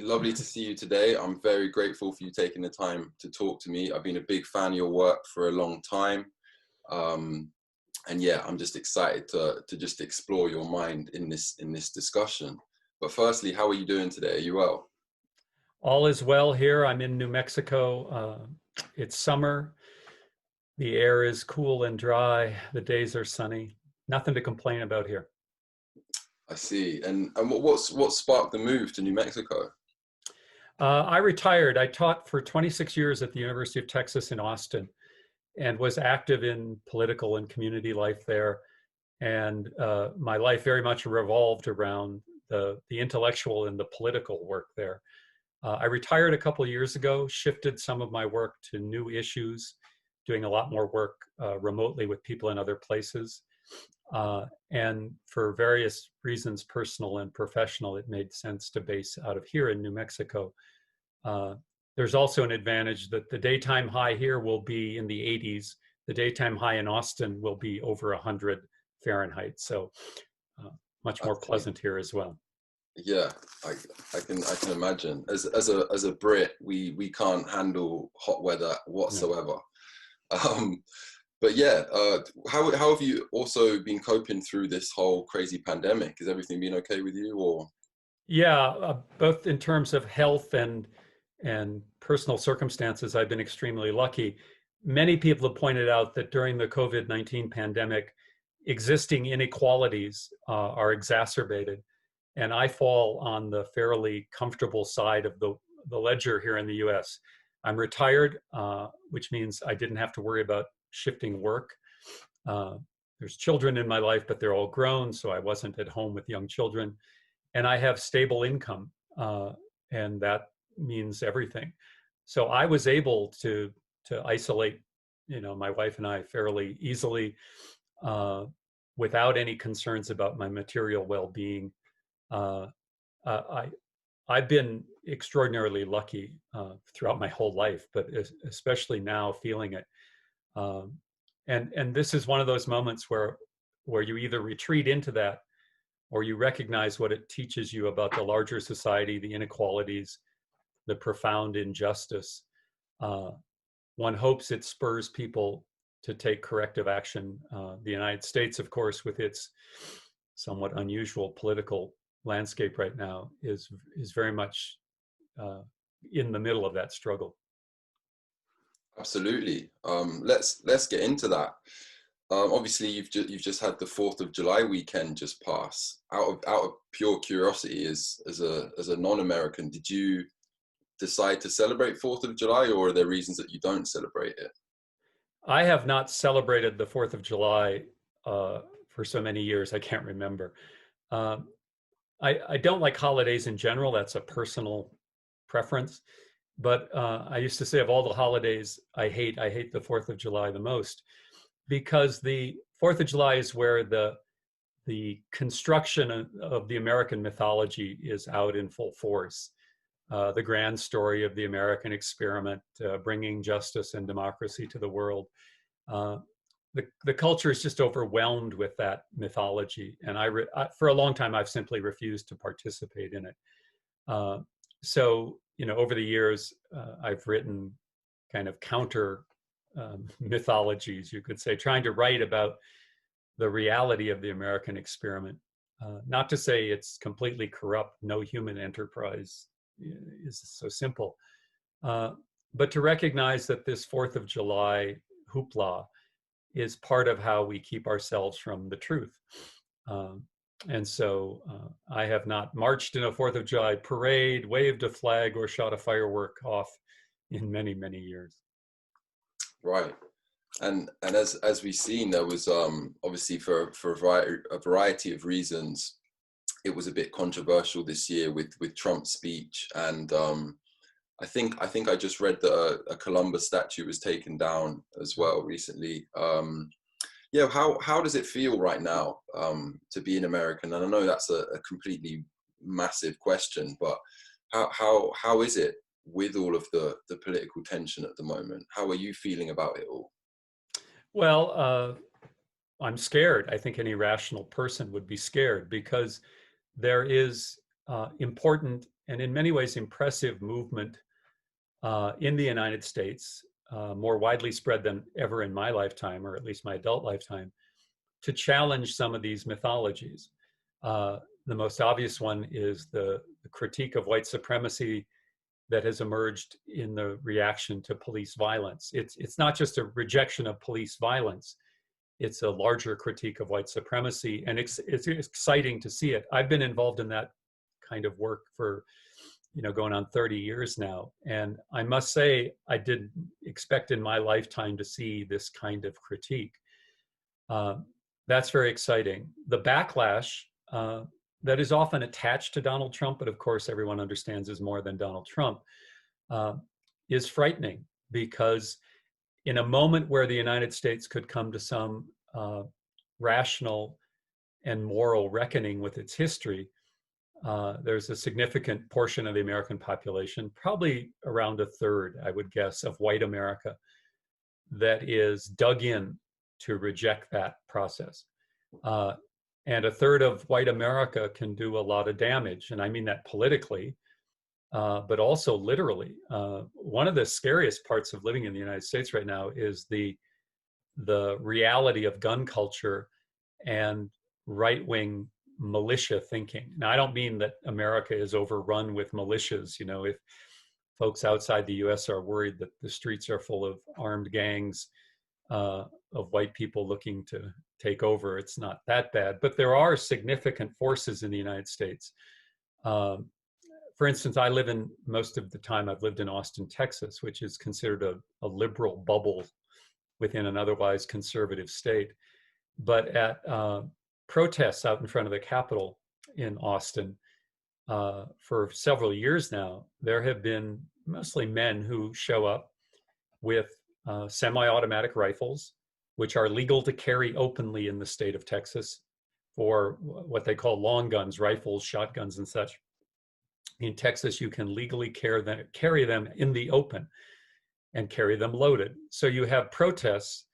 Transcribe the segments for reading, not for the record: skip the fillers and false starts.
Lovely to see you today. I'm very grateful for you taking the time to talk to me. I've been a big fan of your work for a long time. And yeah, I'm just excited to just explore your mind in this discussion. But firstly, how are you doing today? Are you well? All is well here. I'm in New Mexico. It's summer. The air is cool and dry. The days are sunny. Nothing to complain about here. I see. And what sparked the move to New Mexico? I retired. I taught for 26 years at the University of Texas in Austin and was active in political and community life there. And my life very much revolved around the intellectual and the political work there. I retired a couple of years ago, shifted some of my work to new issues, doing a lot more work remotely with people in other places. And for various reasons, personal and professional, it made sense to base out of here in New Mexico. There's also an advantage that the daytime high here will be in the 80s. The daytime high in Austin will be over 100 Fahrenheit. So much more pleasant here as well. Yeah, I can imagine. As a Brit, we can't handle hot weather whatsoever. No. But yeah, how have you also been coping through this whole crazy pandemic? Has everything been okay with you, or? Yeah, both in terms of health and personal circumstances, I've been extremely lucky. Many people have pointed out that during the COVID-19 pandemic, existing inequalities are exacerbated. And I fall on the fairly comfortable side of the ledger here in the US. I'm retired, which means I didn't have to worry about shifting work. There's children in my life, but they're all grown, so I wasn't at home with young children. And I have stable income, and that means everything. So I was able to isolate, my wife and I fairly easily, without any concerns about my material well-being. I've been extraordinarily lucky throughout my whole life, but especially now feeling it. And this is one of those moments where you either retreat into that or you recognize what it teaches you about the larger society, the inequalities, the profound injustice. One hopes it spurs people to take corrective action. The United States, of course, with its somewhat unusual political landscape right now, is very much in the middle of that struggle. Absolutely. Let's get into that. Obviously, you've just had the 4th of July weekend just pass. Out of pure curiosity, as a non-American, did you decide to celebrate 4th of July, or are there reasons that you don't celebrate it? I have not celebrated the 4th of July for so many years, I can't remember. I don't like holidays in general. That's a personal preference. But I used to say of all the holidays I hate the 4th of July the most, because the 4th of July is where the construction of the American mythology is out in full force. The grand story of the American experiment, bringing justice and democracy to the world. The culture is just overwhelmed with that mythology, and for a long time I've simply refused to participate in it. So over the years I've written kind of counter mythologies, you could say, trying to write about the reality of the American experiment. Not to say it's completely corrupt, no human enterprise is so simple, but to recognize that this 4th of July hoopla is part of how we keep ourselves from the truth. And so I have not marched in a 4th of July parade, waved a flag, or shot a firework off in many, many years. Right. And as we've seen, there was obviously for a variety of reasons, it was a bit controversial this year with Trump's speech, and I think I just read that a Columbus statue was taken down as well recently. Yeah, how does it feel right now to be an American? And I know that's a completely massive question, but how is it with all of the political tension at the moment? How are you feeling about it all? Well, I'm scared. I think any rational person would be scared, because there is important and in many ways impressive movement in the United States, more widely spread than ever in my lifetime, or at least my adult lifetime, to challenge some of these mythologies. The most obvious one is the critique of white supremacy that has emerged in the reaction to police violence. It's not just a rejection of police violence, it's a larger critique of white supremacy, and it's exciting to see it. I've been involved in that kind of work for going on 30 years now, and I must say I didn't expect in my lifetime to see this kind of critique. That's very exciting. The backlash that is often attached to Donald Trump, but of course everyone understands is more than Donald Trump, is frightening, because in a moment where the United States could come to some rational and moral reckoning with its history, there's a significant portion of the American population, probably around a third, I would guess, of white America, that is dug in to reject that process. And a third of white America can do a lot of damage. And I mean that politically, but also literally. One of the scariest parts of living in the United States right now is the reality of gun culture and right-wing militia thinking. Now, I don't mean that America is overrun with militias. If folks outside the US are worried that the streets are full of armed gangs of white people looking to take over, it's not that bad. But there are significant forces in the United States. For instance, most of the time I've lived in Austin, Texas, which is considered a liberal bubble within an otherwise conservative state. But at protests out in front of the Capitol in Austin for several years now, there have been mostly men who show up with semi-automatic rifles, which are legal to carry openly in the state of Texas for what they call long guns, rifles, shotguns, and such. In Texas, you can legally carry them in the open and carry them loaded. So you have protests,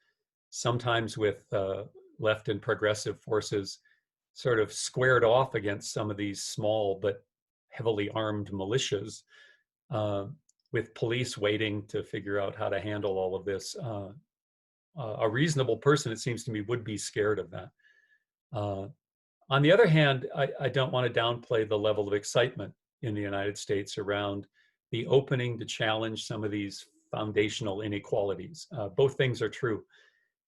sometimes with left and progressive forces, sort of squared off against some of these small but heavily armed militias, with police waiting to figure out how to handle all of this. A reasonable person, it seems to me, would be scared of that. On the other hand, I don't want to downplay the level of excitement in the United States around the opening to challenge some of these foundational inequalities. Both things are true.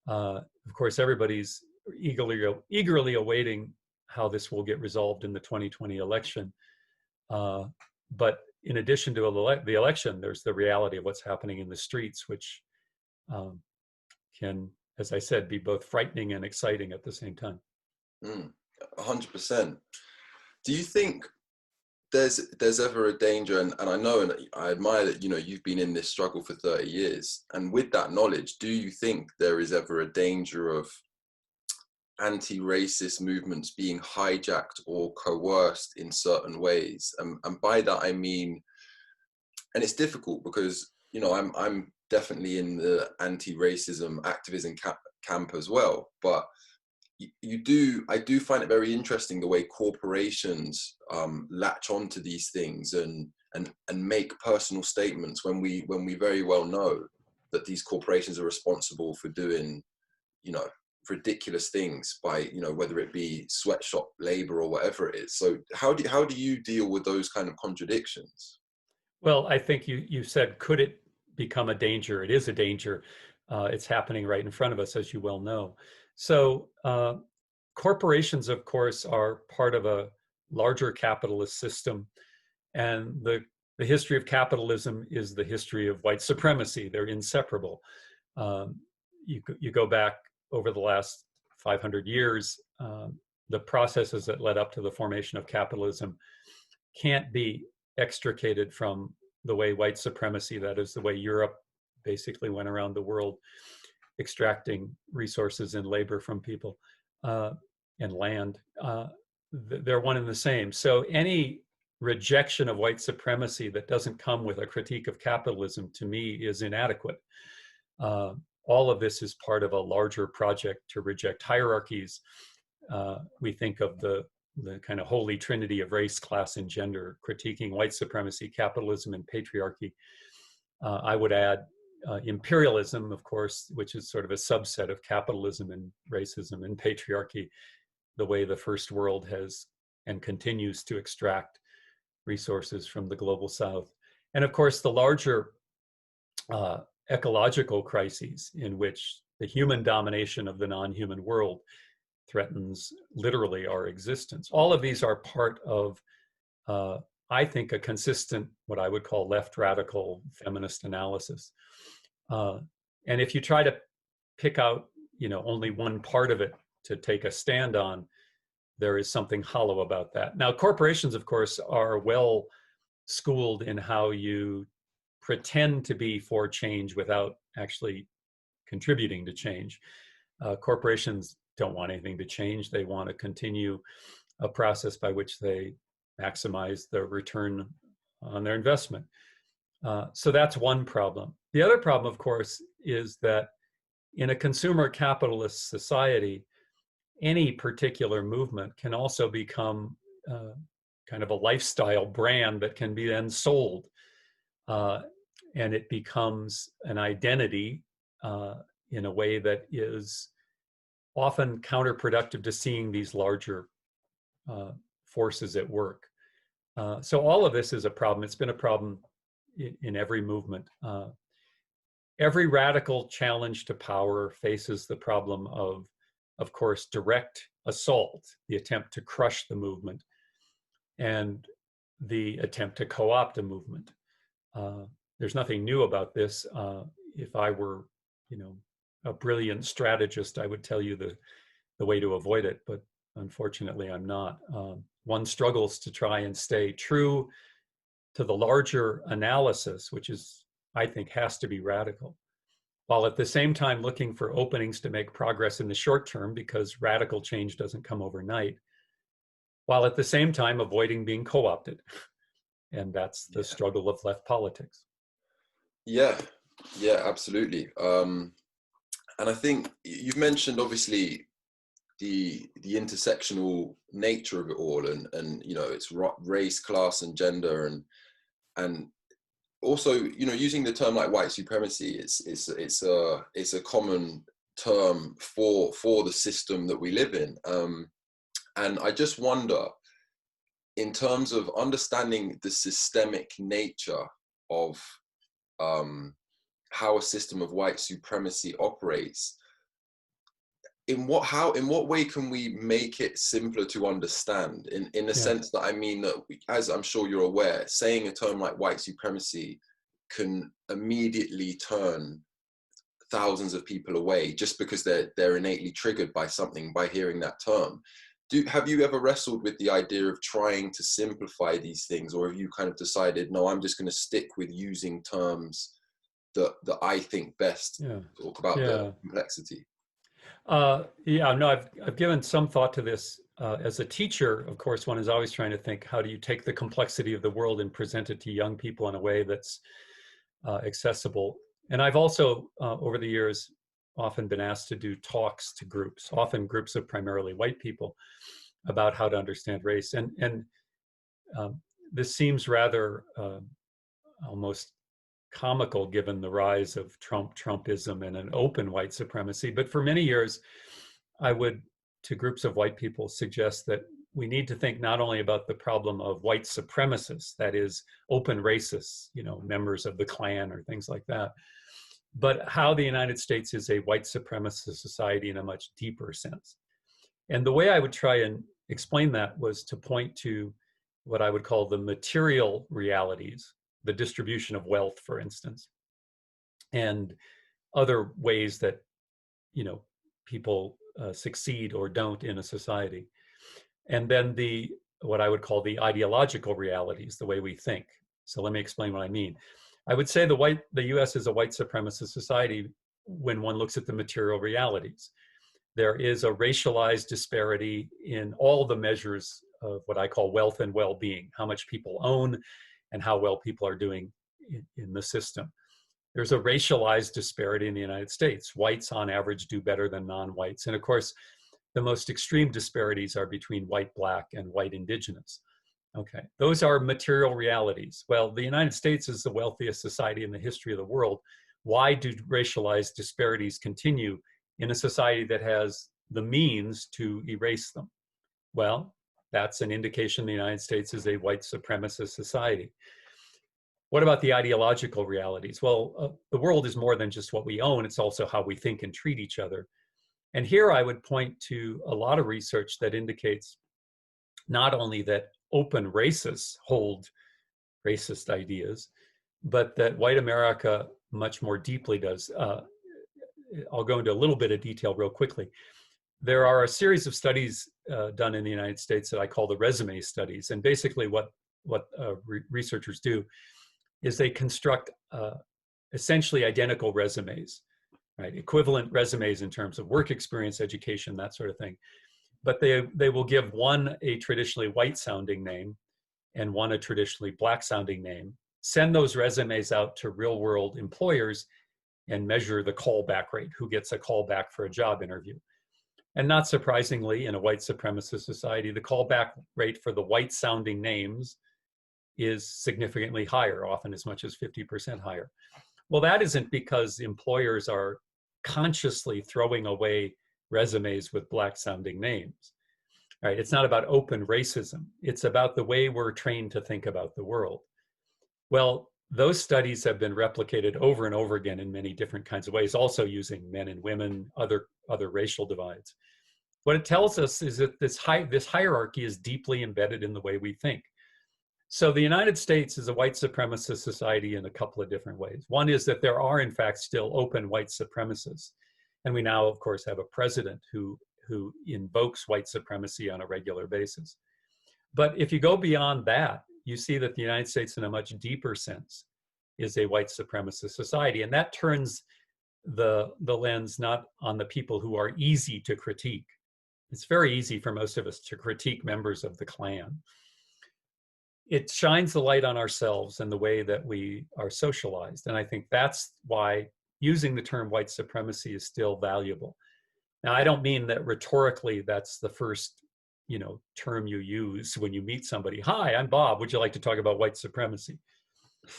Of course, everybody's eagerly awaiting how this will get resolved in the 2020 election. But in addition to the election, there's the reality of what's happening in the streets, which can, as I said, be both frightening and exciting at the same time. 100%. Do you think there's ever a danger, and I know and I admire that you've been in this struggle for 30 years, and with that knowledge, do you think there is ever a danger of anti-racist movements being hijacked or coerced in certain ways? And by that I mean, and it's difficult because I'm definitely in the anti-racism activism camp as well, but I do find it very interesting the way corporations latch onto these things and make personal statements when we very well know that these corporations are responsible for doing ridiculous things by whether it be sweatshop labor or whatever it is. So how do you deal with those kind of contradictions? Well, I think you said, could it become a danger? It is a danger. It's happening right in front of us, as you well know. So corporations, of course, are part of a larger capitalist system. And the history of capitalism is the history of white supremacy. They're inseparable. You go back over the last 500 years, the processes that led up to the formation of capitalism can't be extricated from the way white supremacy, that is the way Europe basically went around the world extracting resources and labor from people and land. They're one and the same. So any rejection of white supremacy that doesn't come with a critique of capitalism, to me, is inadequate. All of this is part of a larger project to reject hierarchies. We think of the the kind of holy trinity of race, class, and gender, critiquing white supremacy, capitalism, and patriarchy. I would add imperialism, of course, which is sort of a subset of capitalism and racism and patriarchy, the way the first world has and continues to extract resources from the global south. And of course, the larger ecological crises in which the human domination of the non-human world threatens literally our existence. All of these are part of, I think, a consistent, what I would call left radical feminist analysis. And if you try to pick out, only one part of it to take a stand on, there is something hollow about that. Now, corporations, of course, are well schooled in how you pretend to be for change without actually contributing to change. Corporations don't want anything to change. They want to continue a process by which they maximize the return on their investment. So that's one problem. The other problem, of course, is that in a consumer capitalist society, any particular movement can also become kind of a lifestyle brand that can be then sold. And it becomes an identity in a way that is often counterproductive to seeing these larger forces at work. So all of this is a problem. It's been a problem in every movement. Every radical challenge to power faces the problem of course, direct assault, the attempt to crush the movement, and the attempt to co-opt a movement. There's nothing new about this. If I were, a brilliant strategist, I would tell you the way to avoid it, but unfortunately I'm not. One struggles to try and stay true to the larger analysis, which is, I think, has to be radical, while at the same time looking for openings to make progress in the short term, because radical change doesn't come overnight, while at the same time avoiding being co-opted. And that's the struggle of left politics. Yeah, absolutely. And I think you've mentioned, obviously, the intersectional nature of it all, and it's race, class, and gender, and also, using the term like white supremacy, it's a common term for the system that we live in. And I just wonder, in terms of understanding the systemic nature of how a system of white supremacy operates, in what way can we make it simpler to understand, in the sense that, I mean, that as I'm sure you're aware, saying a term like white supremacy can immediately turn thousands of people away just because they're innately triggered by something, by hearing that term. Have you ever wrestled with the idea of trying to simplify these things, or have you kind of decided, no, I'm just going to stick with using terms that I think best talk about the complexity? I've given some thought to this. As a teacher, of course, one is always trying to think, how do you take the complexity of the world and present it to young people in a way that's accessible? And I've also, over the years, often been asked to do talks to groups, often groups of primarily white people, about how to understand race. And this seems rather almost comical given the rise of Trumpism and an open white supremacy. But for many years, I would, to groups of white people, suggest that we need to think not only about the problem of white supremacists, that is, open racists, members of the Klan or things like that, but how the United States is a white supremacist society in a much deeper sense. And the way I would try and explain that was to point to what I would call the material realities, the distribution of wealth, for instance, and other ways that, people succeed or don't in a society. And then what I would call the ideological realities, the way we think. So let me explain what I mean. I would say the US is a white supremacist society when one looks at the material realities. There is a racialized disparity in all the measures of what I call wealth and well-being, how much people own and how well people are doing in the system. There's a racialized disparity in the United States. Whites on average do better than non-whites. And of course, the most extreme disparities are between white, black, and white indigenous. Okay, those are material realities. Well, the United States is the wealthiest society in the history of the world. Why do racialized disparities continue in a society that has the means to erase them? Well, that's an indication the United States is a white supremacist society. What about the ideological realities? Well, the world is more than just what we own. It's also how we think and treat each other. And here I would point to a lot of research that indicates not only that open racists hold racist ideas, but that white America much more deeply does. I'll go into a little bit of detail real quickly. There are a series of studies done in the United States that I call the resume studies. And basically what researchers do is they construct essentially identical resumes, right? Equivalent resumes in terms of work experience, education, that sort of thing. But they will give one a traditionally white sounding name and one a traditionally black sounding name, send those resumes out to real world employers and measure the callback rate, who gets a callback for a job interview. And not surprisingly, in a white supremacist society, the callback rate for the white sounding names is significantly higher, often as much as 50% higher. Well, that isn't because employers are consciously throwing away resumes with black sounding names, right? It's not about open racism. It's about the way we're trained to think about the world. Well, those studies have been replicated over and over again in many different kinds of ways, also using men and women, other racial divides. What it tells us is that this hierarchy is deeply embedded in the way we think. So the United States is a white supremacist society in a couple of different ways. One is that there are, in fact, still open white supremacists. And we now, of course, have a president who invokes white supremacy on a regular basis. But if you go beyond that, you see that the United States, in a much deeper sense, is a white supremacist society. And that turns the lens not on the people who are easy to critique. It's very easy for most of us to critique members of the Klan. It shines the light on ourselves and the way that we are socialized. And I think that's why using the term white supremacy is still valuable. Now, I don't mean that rhetorically that's the first, term you use when you meet somebody. Hi, I'm Bob. Would you like to talk about white supremacy?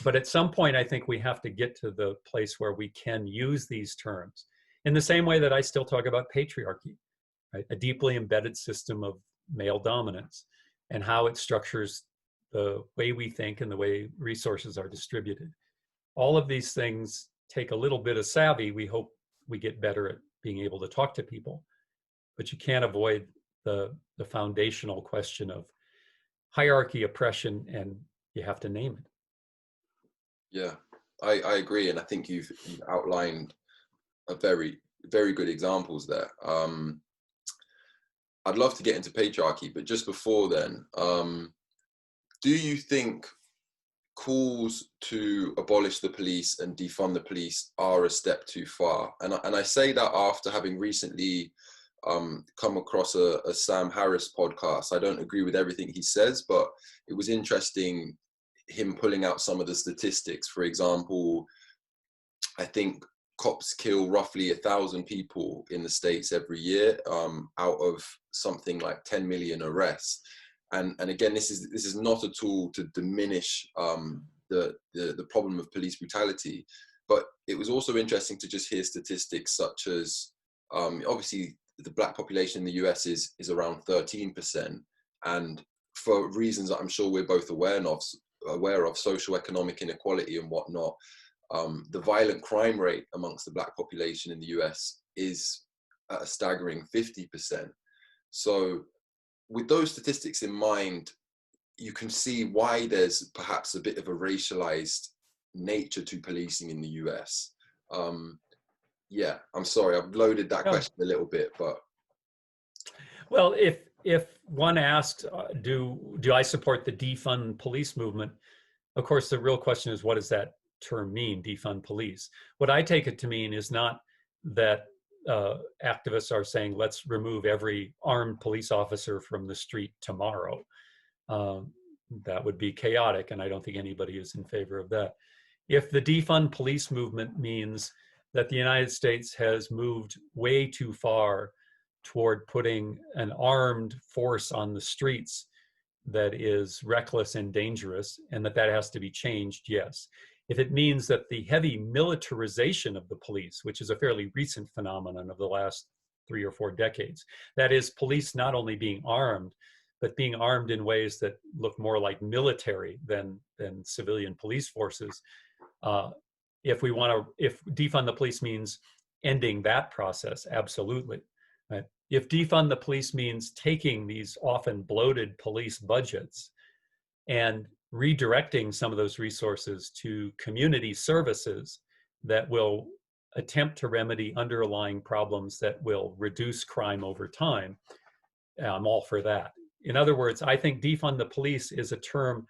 But at some point, I think we have to get to the place where we can use these terms in the same way that I still talk about patriarchy, right? A deeply embedded system of male dominance and how it structures the way we think and the way resources are distributed. All of these things take a little bit of savvy. We hope we get better at being able to talk to people, but you can't avoid the foundational question of hierarchy, oppression, and you have to name it. Yeah, I agree. And I think you've outlined a very, very good examples there. I'd love to get into patriarchy, but just before then, do you think calls to abolish the police and defund the police are a step too far? And I say that after having recently come across a Sam Harris podcast. I don't agree with everything he says, but it was interesting him pulling out some of the statistics. For example, I think cops kill roughly 1,000 people in the States every year, out of something like 10 million arrests. And again, this is not at all to diminish the problem of police brutality, but it was also interesting to just hear statistics such as obviously the black population in the US is around 13%, and for reasons that I'm sure we're both aware of socioeconomic inequality and whatnot, the violent crime rate amongst the black population in the US is at a staggering 50%. So with those statistics in mind, you can see why there's perhaps a bit of a racialized nature to policing in the US. Yeah, I'm sorry, I've loaded that question a little bit, but. Well, if one asked, do I support the defund police movement? Of course, the real question is, what does that term mean, defund police? What I take it to mean is not that activists are saying, let's remove every armed police officer from the street tomorrow. That would be chaotic, and I don't think anybody is in favor of that. If the defund police movement means that the United States has moved way too far toward putting an armed force on the streets that is reckless and dangerous, and that has to be changed, yes. If it means that the heavy militarization of the police, which is a fairly recent phenomenon of the last 3 or 4 decades, that is, police not only being armed, but being armed in ways that look more like military than civilian police forces. If defund the police means ending that process, absolutely. Right? If defund the police means taking these often bloated police budgets and redirecting some of those resources to community services that will attempt to remedy underlying problems that will reduce crime over time, I'm all for that. In other words, I think defund the police is a term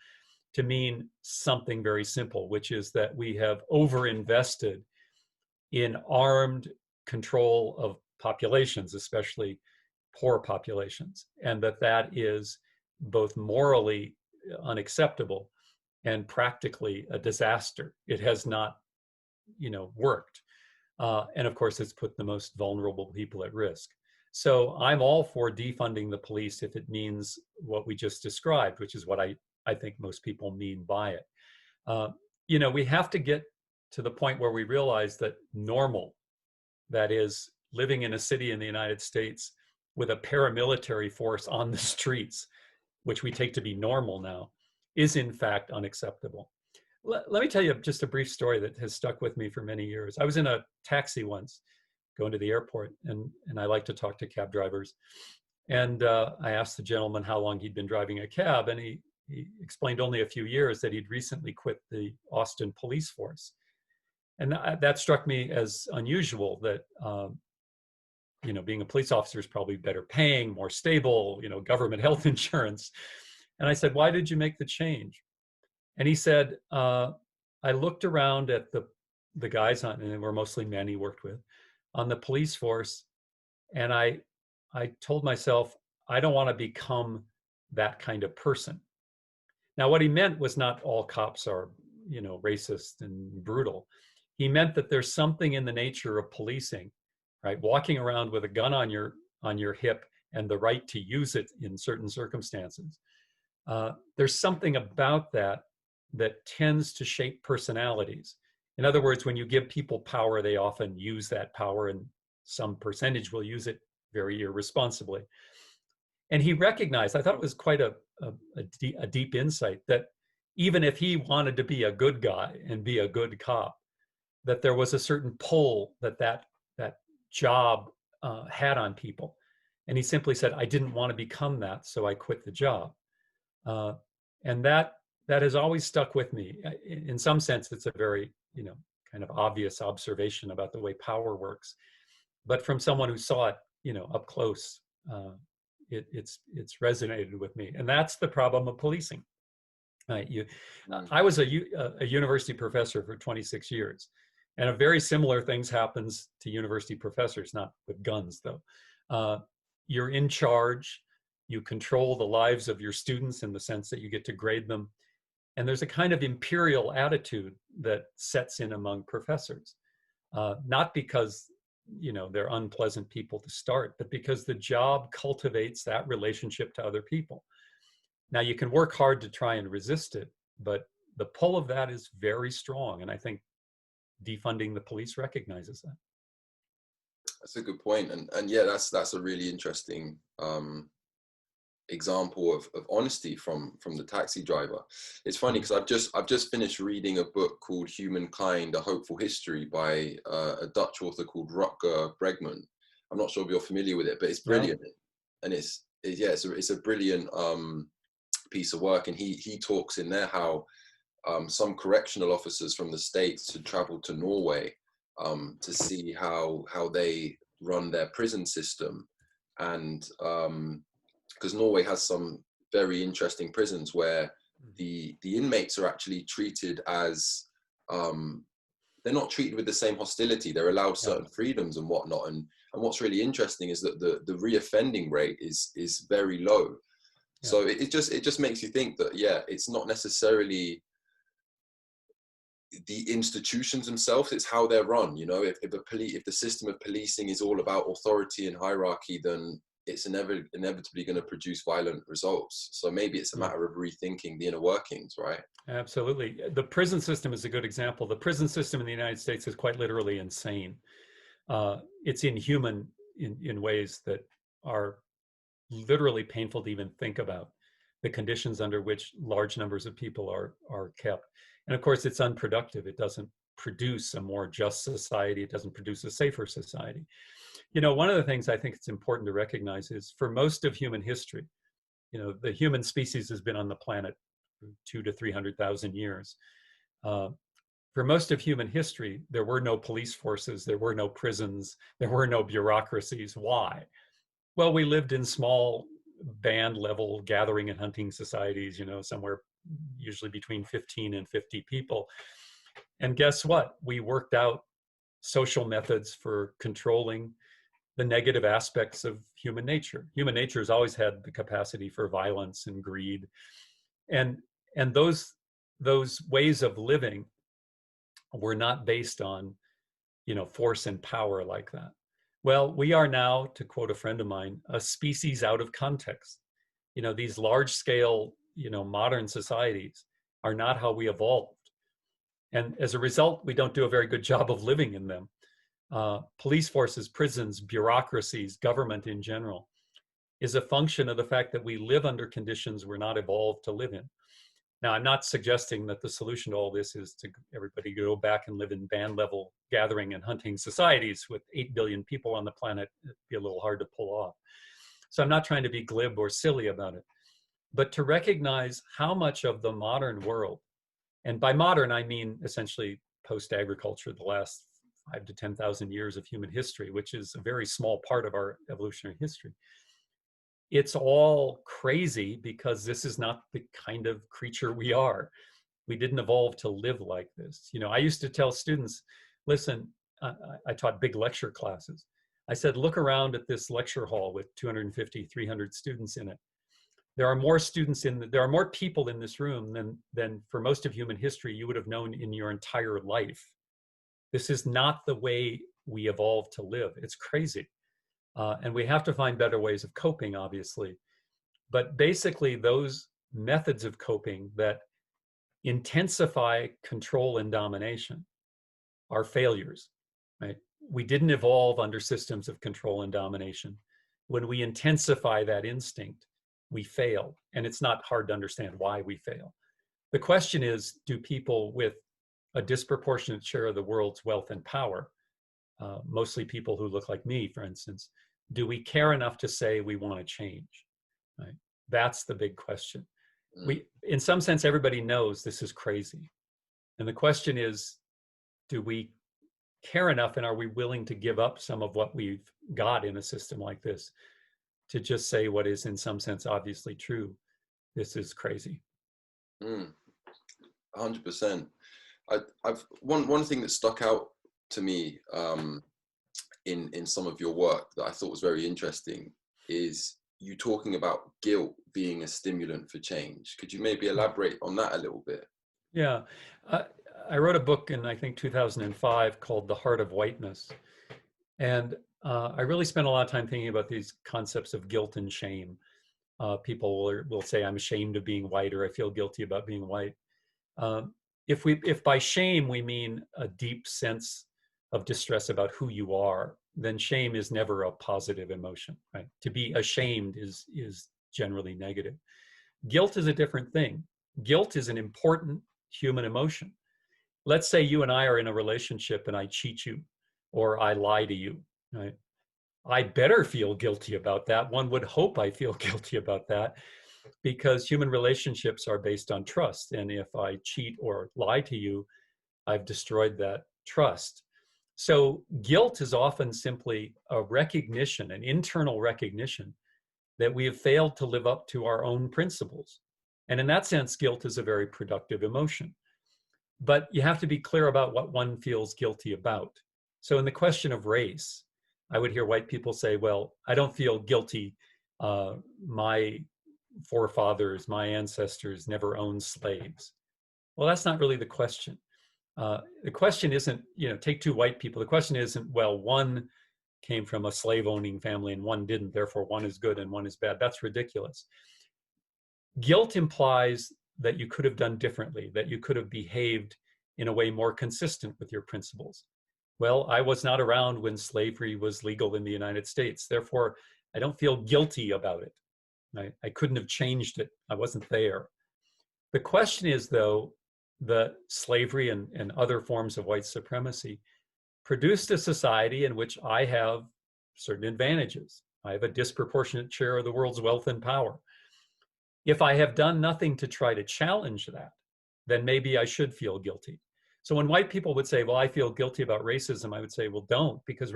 to mean something very simple, which is that we have overinvested in armed control of populations, especially poor populations, and that is both morally unacceptable and practically a disaster. It has not, worked. And of course, it's put the most vulnerable people at risk. So I'm all for defunding the police if it means what we just described, which is what I think most people mean by it. We have to get to the point where we realize that normal, that is, living in a city in the United States with a paramilitary force on the streets, which we take to be normal now, is in fact unacceptable. Let me tell you just a brief story that has stuck with me for many years. I was in a taxi once going to the airport, and I like to talk to cab drivers. And I asked the gentleman how long he'd been driving a cab, and he explained only a few years, that he'd recently quit the Austin police force. And that struck me as unusual, that being a police officer is probably better paying, more stable, government health insurance. And I said, why did you make the change? And he said, I looked around at the guys on, and they were mostly men he worked with, on the police force, and I told myself, I don't want to become that kind of person. Now, what he meant was not all cops are, racist and brutal. He meant that there's something in the nature of policing, right? Walking around with a gun on your hip and the right to use it in certain circumstances. There's something about that tends to shape personalities. In other words, when you give people power, they often use that power, and some percentage will use it very irresponsibly. And he recognized, I thought it was quite a deep insight, that even if he wanted to be a good guy and be a good cop, that there was a certain pull that job had on people. And he simply said, I didn't want to become that, so I quit the job. And that has always stuck with me. In some sense, it's a very, kind of obvious observation about the way power works. But from someone who saw it, up close, it's resonated with me. And that's the problem of policing. I was a university professor for 26 years. And a very similar things happens to university professors, not with guns though. You're in charge. You control the lives of your students in the sense that you get to grade them. And there's a kind of imperial attitude that sets in among professors, not because, they're unpleasant people to start, but because the job cultivates that relationship to other people. Now, you can work hard to try and resist it, but the pull of that is very strong. And I think defunding the police recognizes that. That's a good point. And yeah, that's a really interesting example of honesty from the taxi driver. It's funny because I've just finished reading a book called Humankind: A Hopeful History by a Dutch author called Rutger Bregman. I'm not sure if you're familiar with it, but it's brilliant. Yeah. And it's a brilliant piece of work. And he talks in there how some correctional officers from the States had traveled to Norway to see how they run their prison system. And because Norway has some very interesting prisons where the inmates are actually treated as, they're not treated with the same hostility. They're allowed certain freedoms and whatnot. And what's really interesting is that the reoffending rate is very low. Yeah. So it just makes you think that, it's not necessarily, the institutions themselves, it's how they're run. You know, if the system of policing is all about authority and hierarchy, then it's inevitably going to produce violent results. So maybe it's a matter of rethinking the inner workings, right? Absolutely. The prison system is a good example. The prison system in the United States is quite literally insane. It's inhuman in ways that are literally painful to even think about, the conditions under which large numbers of people are kept. And of course, it's unproductive. It doesn't produce a more just society. It doesn't produce a safer society. You know, one of the things I think it's important to recognize is for most of human history, you know, the human species has been on the planet 200,000 to 300,000 years. For most of human history, there were no police forces, there were no prisons, there were no bureaucracies. Why? Well, we lived in small band level gathering and hunting societies, you know, somewhere usually between 15 and 50 people. And guess what? We worked out social methods for controlling the negative aspects of human nature. Human nature has always had the capacity for violence and greed. And those ways of living were not based on, you know, force and power like that. Well, we are now, to quote a friend of mine, a species out of context. You know, these large scale, you know, modern societies are not how we evolved. And as a result, we don't do a very good job of living in them. Police forces, prisons, bureaucracies, government in general is a function of the fact that we live under conditions we're not evolved to live in. Now, I'm not suggesting that the solution to all this is to everybody go back and live in band level gathering and hunting societies with 8 billion people on the planet. It'd be a little hard to pull off. So I'm not trying to be glib or silly about it, but to recognize how much of the modern world, and by modern, I mean essentially post-agriculture, the last 5,000 to 10,000 years of human history, which is a very small part of our evolutionary history. It's all crazy because this is not the kind of creature we are. We didn't evolve to live like this. You know, I used to tell students, listen, I taught big lecture classes. I said, look around at this lecture hall with 250, 300 students in it. There are more there are more people in this room than for most of human history you would have known in your entire life. This is not the way we evolved to live. It's crazy. And we have to find better ways of coping, obviously. But basically, those methods of coping that intensify control and domination are failures, right? We didn't evolve under systems of control and domination. When we intensify that instinct, we fail. And it's not hard to understand why we fail. The question is, do people with a disproportionate share of the world's wealth and power, mostly people who look like me, for instance, do we care enough to say we want to change? Right? That's the big question. In some sense, everybody knows this is crazy. And the question is, do we care enough and are we willing to give up some of what we've got in a system like this to just say what is in some sense obviously true? This is crazy. 100%. I've one thing that stuck out to me in some of your work that I thought was very interesting is you talking about guilt being a stimulant for change. Could you maybe elaborate on that a little bit? Yeah, I wrote a book in, I think, 2005 called The Heart of Whiteness. And I really spent a lot of time thinking about these concepts of guilt and shame. People will say, I'm ashamed of being white, or I feel guilty about being white. If by shame we mean a deep sense of distress about who you are, then shame is never a positive emotion, right? To be ashamed is generally negative. Guilt is a different thing. Guilt is an important human emotion. Let's say you and I are in a relationship and I cheat you or I lie to you, right? I better feel guilty about that. One would hope I feel guilty about that because human relationships are based on trust. And if I cheat or lie to you, I've destroyed that trust. So guilt is often simply a recognition, an internal recognition that we have failed to live up to our own principles. And in that sense, guilt is a very productive emotion. But you have to be clear about what one feels guilty about. So in the question of race, I would hear white people say, well, I don't feel guilty. My forefathers, my ancestors never owned slaves. Well, that's not really the question. The question isn't, take two white people. The question isn't, well, one came from a slave-owning family and one didn't, therefore one is good and one is bad. That's ridiculous. Guilt implies that you could have done differently, that you could have behaved in a way more consistent with your principles. Well, I was not around when slavery was legal in the United States. Therefore, I don't feel guilty about it. I couldn't have changed it. I wasn't there. The question is, though, the slavery and other forms of white supremacy produced a society in which I have certain advantages. I have a disproportionate share of the world's wealth and power. If I have done nothing to try to challenge that, then maybe I should feel guilty. So when white people would say, well, I feel guilty about racism, I would say, well, don't, because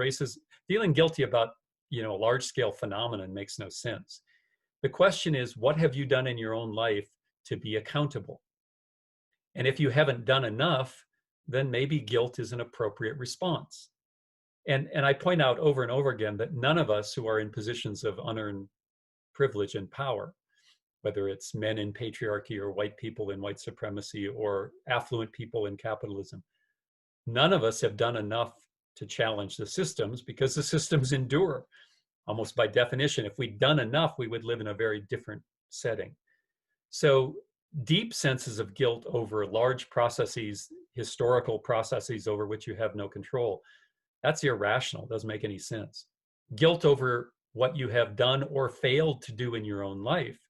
feeling guilty about, a large-scale phenomenon makes no sense. The question is, what have you done in your own life to be accountable? And if you haven't done enough, then maybe guilt is an appropriate response. And I point out over and over again that none of us who are in positions of unearned privilege and power, whether it's men in patriarchy or white people in white supremacy or affluent people in capitalism, none of us have done enough to challenge the systems, because the systems endure. Almost by definition, if we'd done enough, we would live in a very different setting. So deep senses of guilt over large processes, historical processes over which you have no control, that's irrational. It doesn't make any sense. Guilt over what you have done or failed to do in your own life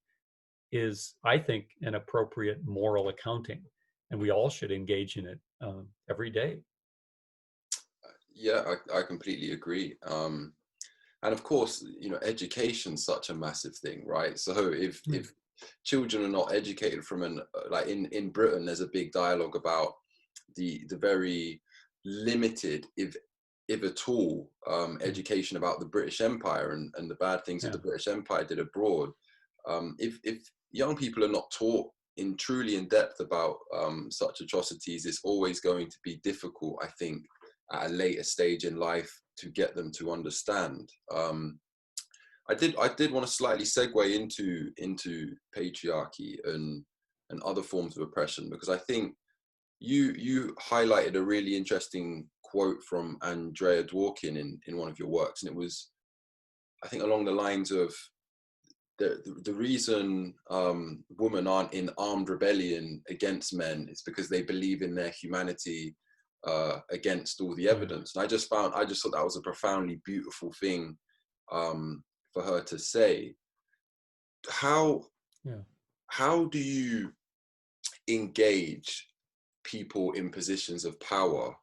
is, I think, an appropriate moral accounting, and we all should engage in it every day. Yeah, I completely agree. And of course, education's such a massive thing, right? So if children are not educated from like in Britain, there's a big dialogue about the very limited, if at all, education about the British Empire and the bad things that the British Empire did abroad. If young people are not taught truly in depth about such atrocities, it's always going to be difficult, I think, at a later stage in life to get them to understand. I did want to slightly segue into patriarchy and other forms of oppression, because I think you highlighted a really interesting quote from Andrea Dworkin in one of your works, and it was, I think, along the lines of the reason women aren't in armed rebellion against men is because they believe in their humanity against all the evidence. And I just thought that was a profoundly beautiful thing for her to say. How do you engage people in positions of power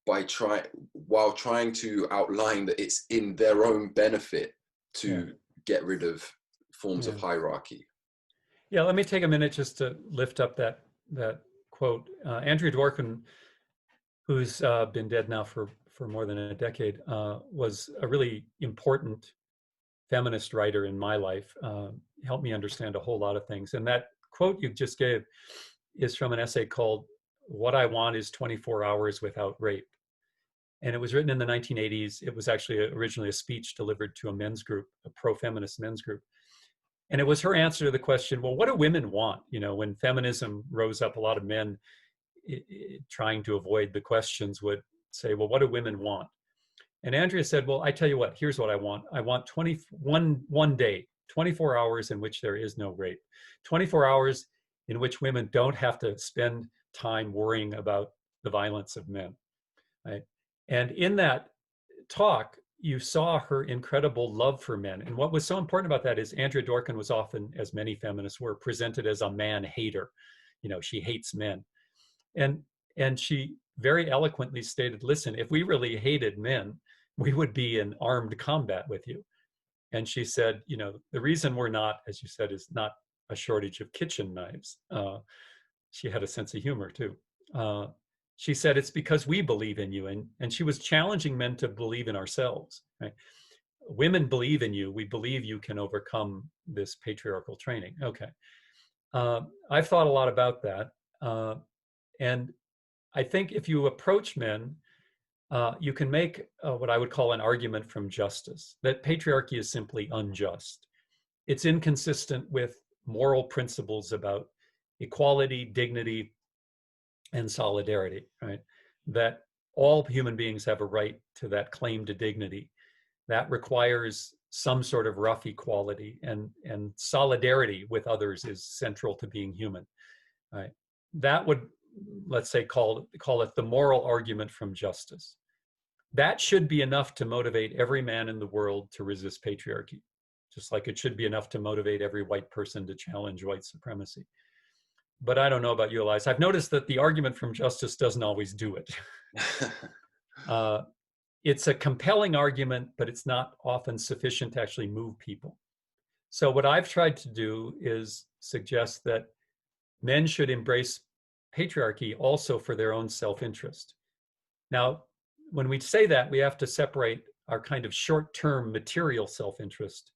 while trying to outline that it's in their own benefit to get rid of forms of hierarchy? Yeah, let me take a minute just to lift up that quote. Andrea Dworkin, who's been dead now for more than a decade, was a really important feminist writer in my life, helped me understand a whole lot of things. And that quote you just gave is from an essay called "What I Want is 24 Hours Without Rape." And it was written in the 1980s. It was actually originally a speech delivered to a men's group, a pro-feminist men's group. And it was her answer to the question, well, what do women want? When feminism rose up, a lot of men trying to avoid the questions would say, well, what do women want? And Andrea said, well, I tell you what, here's what I want. I want one day, 24 hours in which there is no rape, 24 hours in which women don't have to spend time worrying about the violence of men, right? And in that talk, you saw her incredible love for men. And what was so important about that is Andrea Dworkin was often, as many feminists were, presented as a man hater. She hates men. And she very eloquently stated, listen, if we really hated men, we would be in armed combat with you. And she said, the reason we're not, as you said, is not a shortage of kitchen knives. She had a sense of humor too. She said, it's because we believe in you. And she was challenging men to believe in ourselves. Right? Women believe in you. We believe you can overcome this patriarchal training. Okay. I've thought a lot about that. And I think if you approach men, you can make what I would call an argument from justice, that patriarchy is simply unjust. It's inconsistent with moral principles about equality, dignity, and solidarity, right? That all human beings have a right to that claim to dignity. That requires some sort of rough equality, and solidarity with others is central to being human, right? That would, let's say, call it the moral argument from justice. That should be enough to motivate every man in the world to resist patriarchy, just like it should be enough to motivate every white person to challenge white supremacy. But I don't know about you, Elias. I've noticed that the argument from justice doesn't always do it. It's a compelling argument, but it's not often sufficient to actually move people. So what I've tried to do is suggest that men should embrace patriarchy also for their own self-interest. Now, when we say that, we have to separate our kind of short-term material self-interest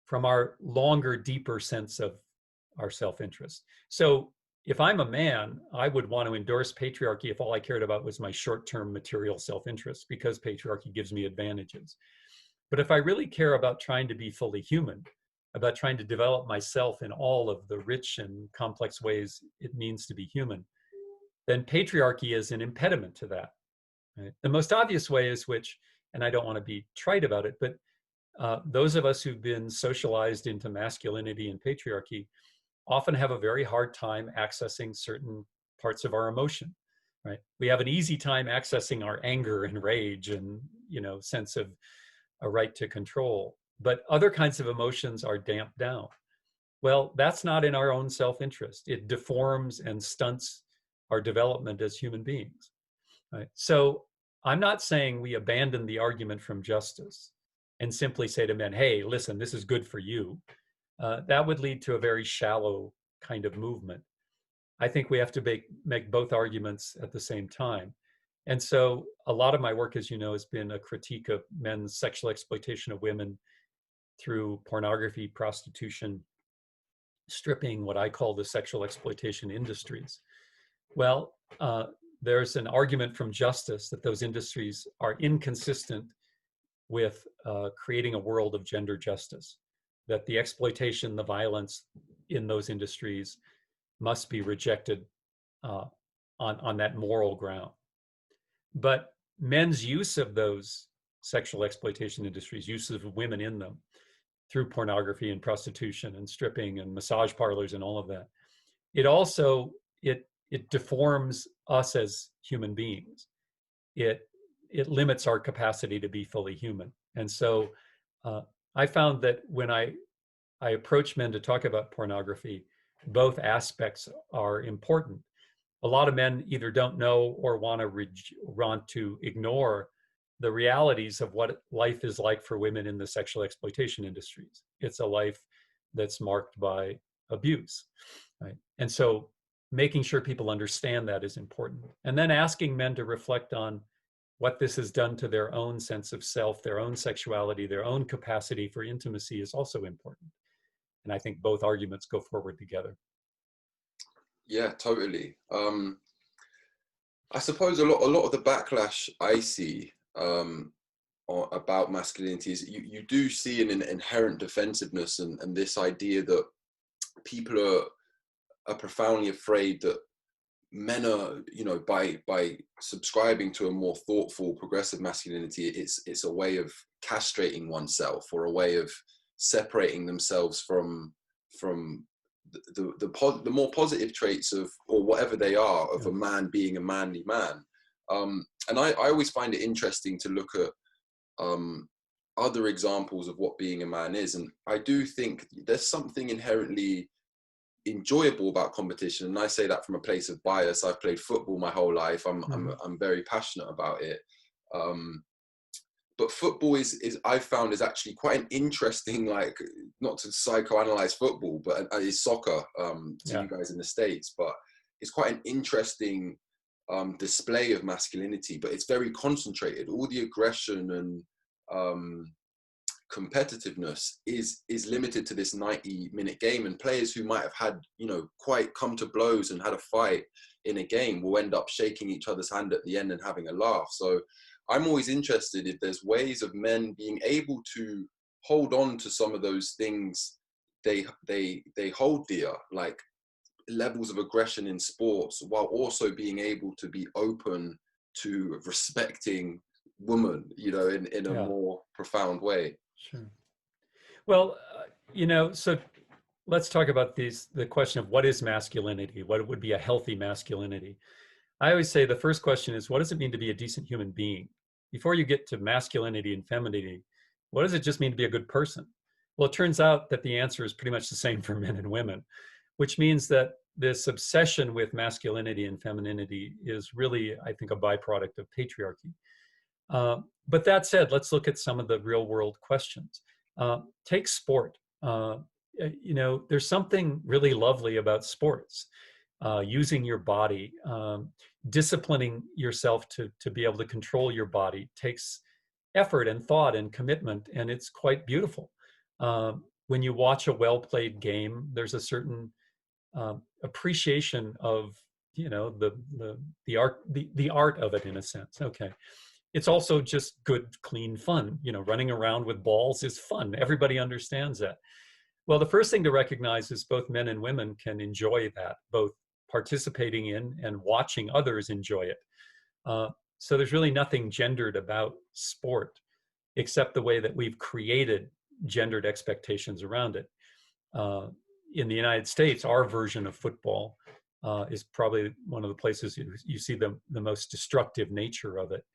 from our longer, deeper sense of our self-interest. So if I'm a man, I would want to endorse patriarchy if all I cared about was my short-term material self-interest, because patriarchy gives me advantages. But if I really care about trying to be fully human, about trying to develop myself in all of the rich and complex ways it means to be human, then patriarchy is an impediment to that. Right? The most obvious way is which, and I don't want to be trite about it, but those of us who've been socialized into masculinity and patriarchy often have a very hard time accessing certain parts of our emotion, right? We have an easy time accessing our anger and rage and, sense of a right to control, but other kinds of emotions are damped down. Well, that's not in our own self-interest. It deforms and stunts our development as human beings, right? So I'm not saying we abandon the argument from justice and simply say to men, hey, listen, this is good for you. That would lead to a very shallow kind of movement. I think we have to make both arguments at the same time. And so a lot of my work, as you know, has been a critique of men's sexual exploitation of women through pornography, prostitution, stripping, what I call the sexual exploitation industries. Well, there's an argument from justice that those industries are inconsistent with creating a world of gender justice, that the exploitation, the violence in those industries must be rejected on that moral ground. But men's use of those sexual exploitation industries, use of women in them through pornography and prostitution and stripping and massage parlors and all of that, it also, it deforms us as human beings. It limits our capacity to be fully human. And so I found that when I approach men to talk about pornography, both aspects are important. A lot of men either don't know or want to ignore the realities of what life is like for women in the sexual exploitation industries. It's a life that's marked by abuse, right? And so making sure people understand that is important. And then asking men to reflect on what this has done to their own sense of self, their own sexuality, their own capacity for intimacy is also important. And I think both arguments go forward together. Yeah, totally. I suppose a lot of the backlash I see about masculinity is you do see an inherent defensiveness and this idea that people are profoundly afraid that men are, by subscribing to a more thoughtful, progressive masculinity, it's a way of castrating oneself or a way of separating themselves from the more positive traits of, or whatever they are, of a man being a manly man. And I always find it interesting to look at other examples of what being a man is. And I do think there's something inherently enjoyable about competition. And I say that from a place of bias. I've played football my whole life. I'm very passionate about it. But football is I've found is actually quite an interesting, like, not to psychoanalyze football, but it's soccer to you guys in the States, but it's quite an interesting display of masculinity, but it's very concentrated. All the aggression and competitiveness is limited to this 90-minute game, and players who might have had, quite come to blows and had a fight in a game will end up shaking each other's hand at the end and having a laugh. So I'm always interested if there's ways of men being able to hold on to some of those things they hold dear, like levels of aggression in sports, while also being able to be open to respecting women, you know, in a Yeah, more profound way. sure. Well, so let's talk about the question of what is masculinity? What would be a healthy masculinity? I always say the first question is, what does it mean to be a decent human being? Before you get to masculinity and femininity, what does it just mean to be a good person? Well, it turns out that the answer is pretty much the same for men and women, which means that this obsession with masculinity and femininity is really, I think, a byproduct of patriarchy. But that said, let's look at some of the real world questions. Take sport. There's something really lovely about sports. Using your body, disciplining yourself to be able to control your body takes effort and thought and commitment, and it's quite beautiful. When you watch a well-played game, there's a certain appreciation of the art of it, in a sense. Okay, it's also just good, clean fun. Running around with balls is fun. Everybody understands that. Well, the first thing to recognize is both men and women can enjoy that, both participating in and watching others enjoy it. So there's really nothing gendered about sport, except the way that we've created gendered expectations around it. In the United States, our version of football is probably one of the places you see the most destructive nature of it.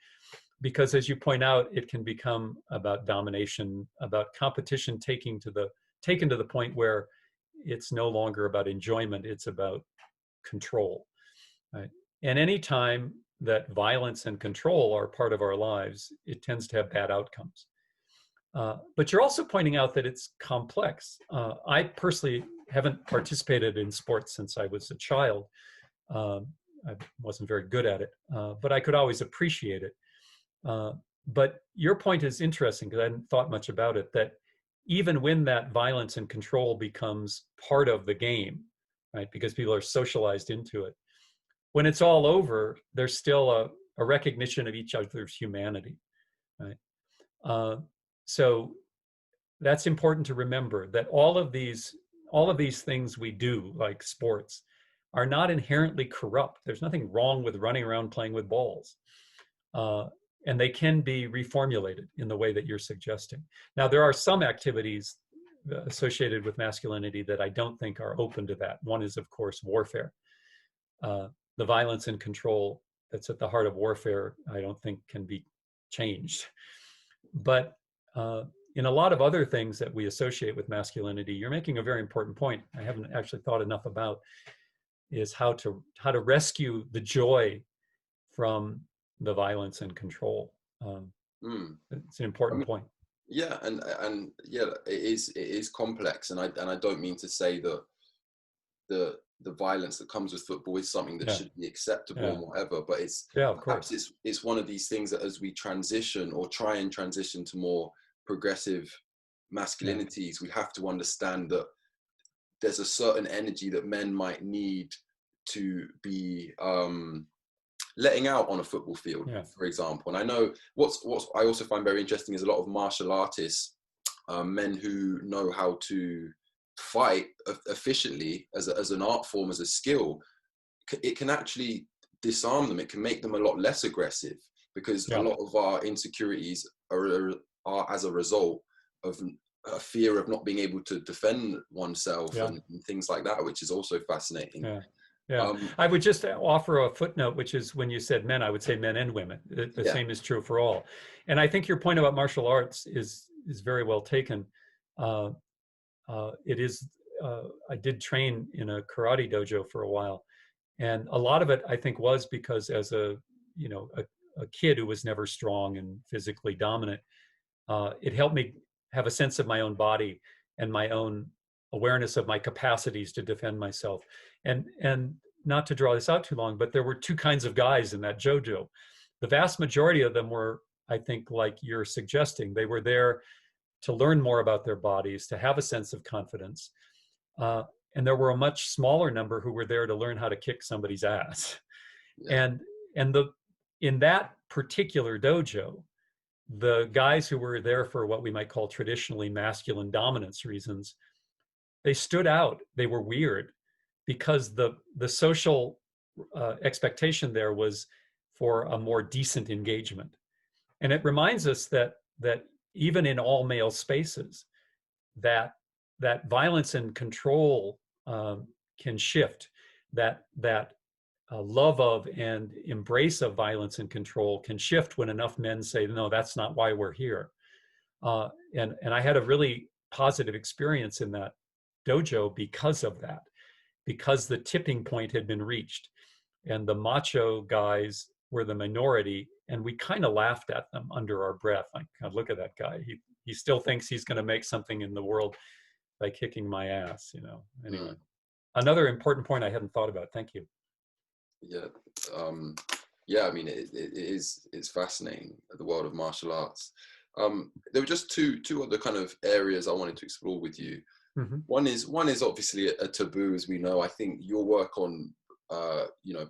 Because as you point out, it can become about domination, about competition taken to the point where it's no longer about enjoyment, it's about control. Right? And any time that violence and control are part of our lives, it tends to have bad outcomes. But you're also pointing out that it's complex. I personally haven't participated in sports since I was a child. I wasn't very good at it, but I could always appreciate it. But your point is interesting, because I hadn't thought much about it, that even when that violence and control becomes part of the game, right, because people are socialized into it, when it's all over, there's still a recognition of each other's humanity, right? So that's important to remember, that all of these things we do, like sports, are not inherently corrupt. There's nothing wrong with running around playing with balls. And they can be reformulated in the way that you're suggesting. Now, there are some activities associated with masculinity that I don't think are open to that. One is, of course, warfare. The violence and control that's at the heart of warfare, I don't think can be changed. But in a lot of other things that we associate with masculinity, you're making a very important point I haven't actually thought enough about, is how to rescue the joy from the violence and control. It's an important point. Yeah, and yeah, it is complex, and I don't mean to say that the violence that comes with football is something that should be acceptable and whatever, but it's perhaps it's one of these things that as we transition or try and transition to more progressive masculinities, we have to understand that there's a certain energy that men might need to be letting out on a football field, for example. And I know what's I also find very interesting is a lot of martial artists, men who know how to fight efficiently as an art form, as a skill. It can actually disarm them. It can make them a lot less aggressive, because a lot of our insecurities are as a result of a fear of not being able to defend oneself and things like that, which is also fascinating. I would just offer a footnote, which is, when you said men, I would say men and women. The same is true for all. And I think your point about martial arts is very well taken. It is. I did train in a karate dojo for a while, and a lot of it, I think, was because as a kid who was never strong and physically dominant, it helped me have a sense of my own body and my own awareness of my capacities to defend myself. And not to draw this out too long, but there were two kinds of guys in that dojo. The vast majority of them were, I think, like you're suggesting, they were there to learn more about their bodies, to have a sense of confidence. And there were a much smaller number who were there to learn how to kick somebody's ass. And in that particular dojo, the guys who were there for what we might call traditionally masculine dominance reasons, they stood out. They were weird. because the social expectation there was for a more decent engagement. And it reminds us that even in all male spaces, that violence and control can shift. That love of and embrace of violence and control can shift when enough men say, no, that's not why we're here. And I had a really positive experience in that dojo because of that, because the tipping point had been reached, and the macho guys were the minority, and we kind of laughed at them under our breath, like, God, look at that guy. He still thinks he's going to make something in the world by kicking my ass, you know. Anyway, another important point I hadn't thought about. Thank you. Yeah, yeah. I mean, it's fascinating, the world of martial arts. There were just two other kind of areas I wanted to explore with you. Mm-hmm. One is obviously a taboo, as we know. I think your work on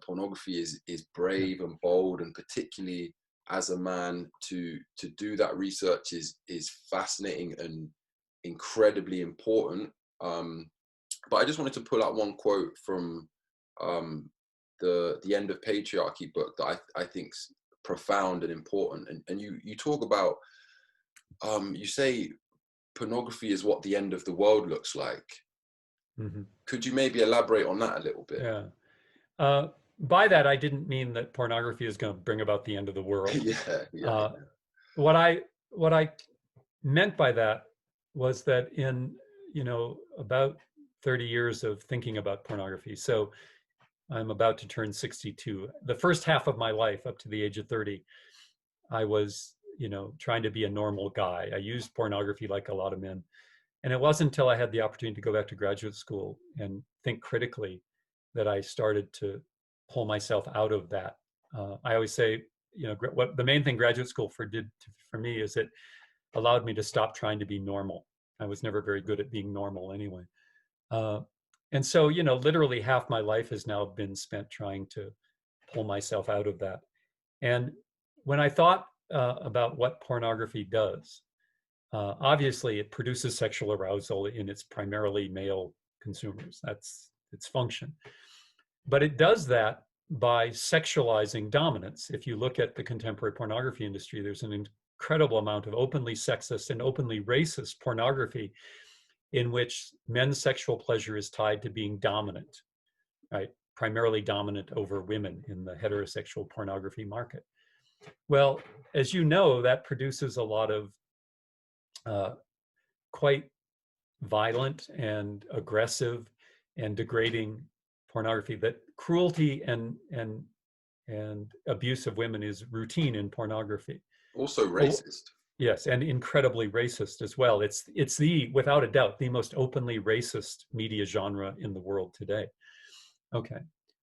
pornography is brave and bold, and particularly as a man to do that research is fascinating and incredibly important. But I just wanted to pull out one quote from the End of Patriarchy book that I think's profound and important. And you talk about, you say pornography is what the end of the world looks like. Mm-hmm. Could you maybe elaborate on that a little bit? Yeah. By that, I didn't mean that pornography is going to bring about the end of the world. Yeah. What I meant by that was that in, about 30 years of thinking about pornography. So I'm about to turn 62. The first half of my life, up to the age of 30, I was, trying to be a normal guy. I used pornography like a lot of men. And it wasn't until I had the opportunity to go back to graduate school and think critically that I started to pull myself out of that. I always say, what the main thing graduate school did for me is it allowed me to stop trying to be normal. I was never very good at being normal anyway. And so, literally half my life has now been spent trying to pull myself out of that. And when I thought about what pornography does, obviously it produces sexual arousal in its primarily male consumers. That's its function. But it does that by sexualizing dominance. If you look at the contemporary pornography industry, there's an incredible amount of openly sexist and openly racist pornography in which men's sexual pleasure is tied to being dominant, right? Primarily dominant over women in the heterosexual pornography market. Well, as you know, that produces a lot of quite violent and aggressive and degrading pornography. That cruelty and abuse of women is routine in pornography. Also racist. Yes, and incredibly racist as well. It's without a doubt, the most openly racist media genre in the world today. Okay.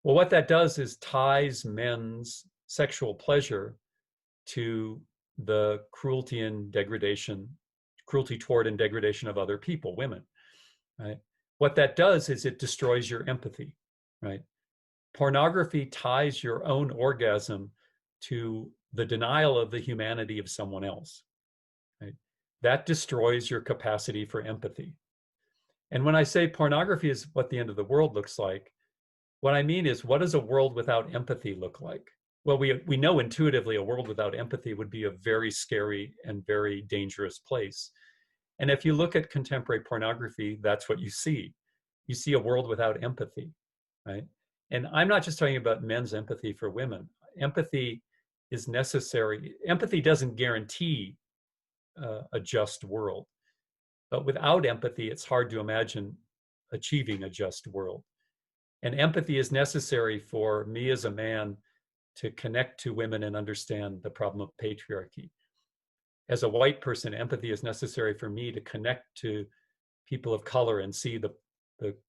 Well, what that does is ties men's sexual pleasure to the cruelty toward and degradation of other people, women, right? What that does is it destroys your empathy, right? Pornography ties your own orgasm to the denial of the humanity of someone else, right? That destroys your capacity for empathy. And when I say pornography is what the end of the world looks like, what I mean is, what does a world without empathy look like? Well, we know intuitively a world without empathy would be a very scary and very dangerous place. And if you look at contemporary pornography, that's what you see. You see a world without empathy, right? And I'm not just talking about men's empathy for women. Empathy is necessary. Empathy doesn't guarantee a just world. But without empathy, it's hard to imagine achieving a just world. And empathy is necessary for me as a man to connect to women and understand the problem of patriarchy. As a white person, empathy is necessary for me to connect to people of color and see the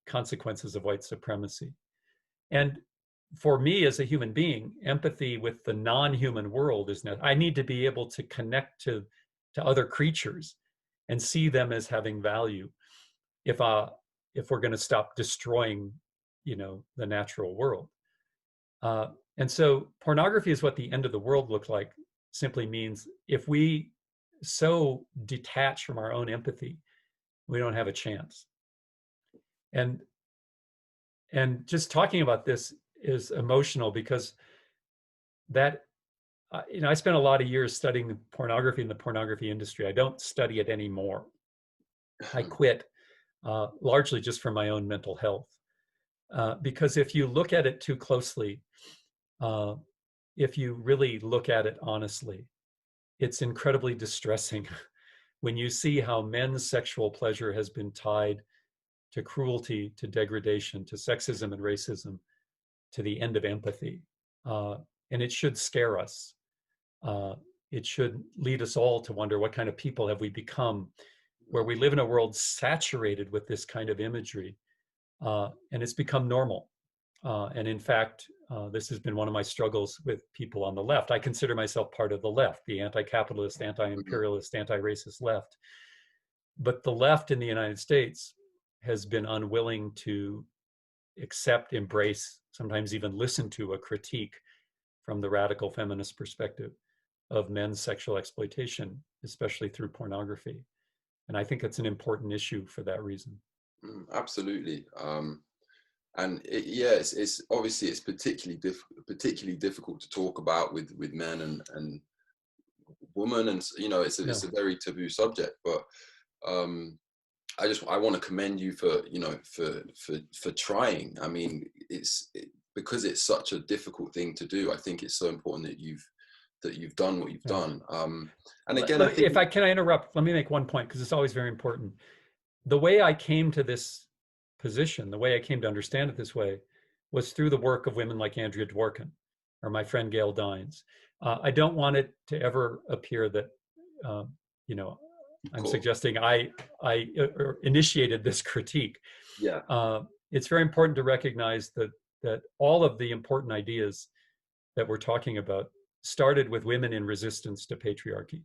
consequences of white supremacy. And for me as a human being, empathy with the non-human world is I need to be able to connect to other creatures and see them as having value if we're going to stop destroying, the natural world. And so pornography is what the end of the world looked like, simply means if we so detach from our own empathy, we don't have a chance. And And just talking about this is emotional because that, I spent a lot of years studying pornography in the pornography industry. I don't study it anymore. I quit largely just for my own mental health. Because if you look at it too closely, if you really look at it honestly, it's incredibly distressing when you see how men's sexual pleasure has been tied to cruelty, to degradation, to sexism and racism, to the end of empathy. And it should scare us. It should lead us all to wonder, what kind of people have we become, where we live in a world saturated with this kind of imagery, and it's become normal. And in fact, this has been one of my struggles with people on the left. I consider myself part of the left, the anti-capitalist, anti-imperialist, anti-racist left. But the left in the United States has been unwilling to accept, embrace, sometimes even listen to a critique from the radical feminist perspective of men's sexual exploitation, especially through pornography. And I think it's an important issue for that reason. Absolutely. And it's obviously it's particularly difficult to talk about with men and women, and it's a very taboo subject. But I want to commend you for for trying. I mean, because it's such a difficult thing to do. I think it's so important that you've done what you've done. And again, I think, can I interrupt? Let me make one point, because it's always very important. The way I came to this position, the way I came to understand it this way, was through the work of women like Andrea Dworkin or my friend Gail Dines. I don't want it to ever appear that I'm suggesting I initiated this critique. Yeah. It's very important to recognize that all of the important ideas that we're talking about started with women in resistance to patriarchy.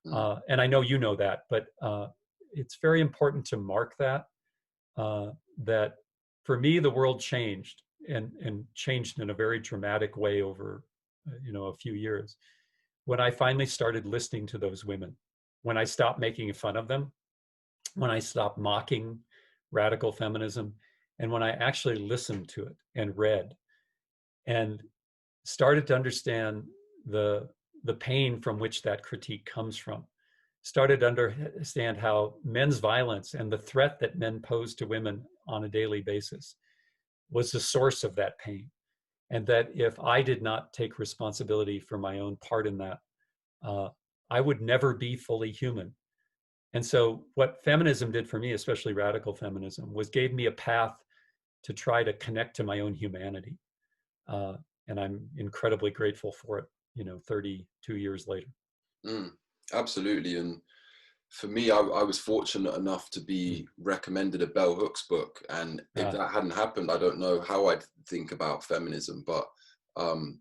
And I know you know that, but it's very important to mark that, that for me, the world changed and changed in a very dramatic way over, a few years, when I finally started listening to those women, when I stopped making fun of them, when I stopped mocking radical feminism, and when I actually listened to it and read and started to understand the pain from which that critique comes from, started to understand how men's violence and the threat that men pose to women on a daily basis was the source of that pain. And that if I did not take responsibility for my own part in that, I would never be fully human. And so what feminism did for me, especially radical feminism, was gave me a path to try to connect to my own humanity. And I'm incredibly grateful for it, 32 years later. Absolutely. And for me, I was fortunate enough to be recommended a Bell Hooks book. And if that hadn't happened, I don't know how I'd think about feminism. But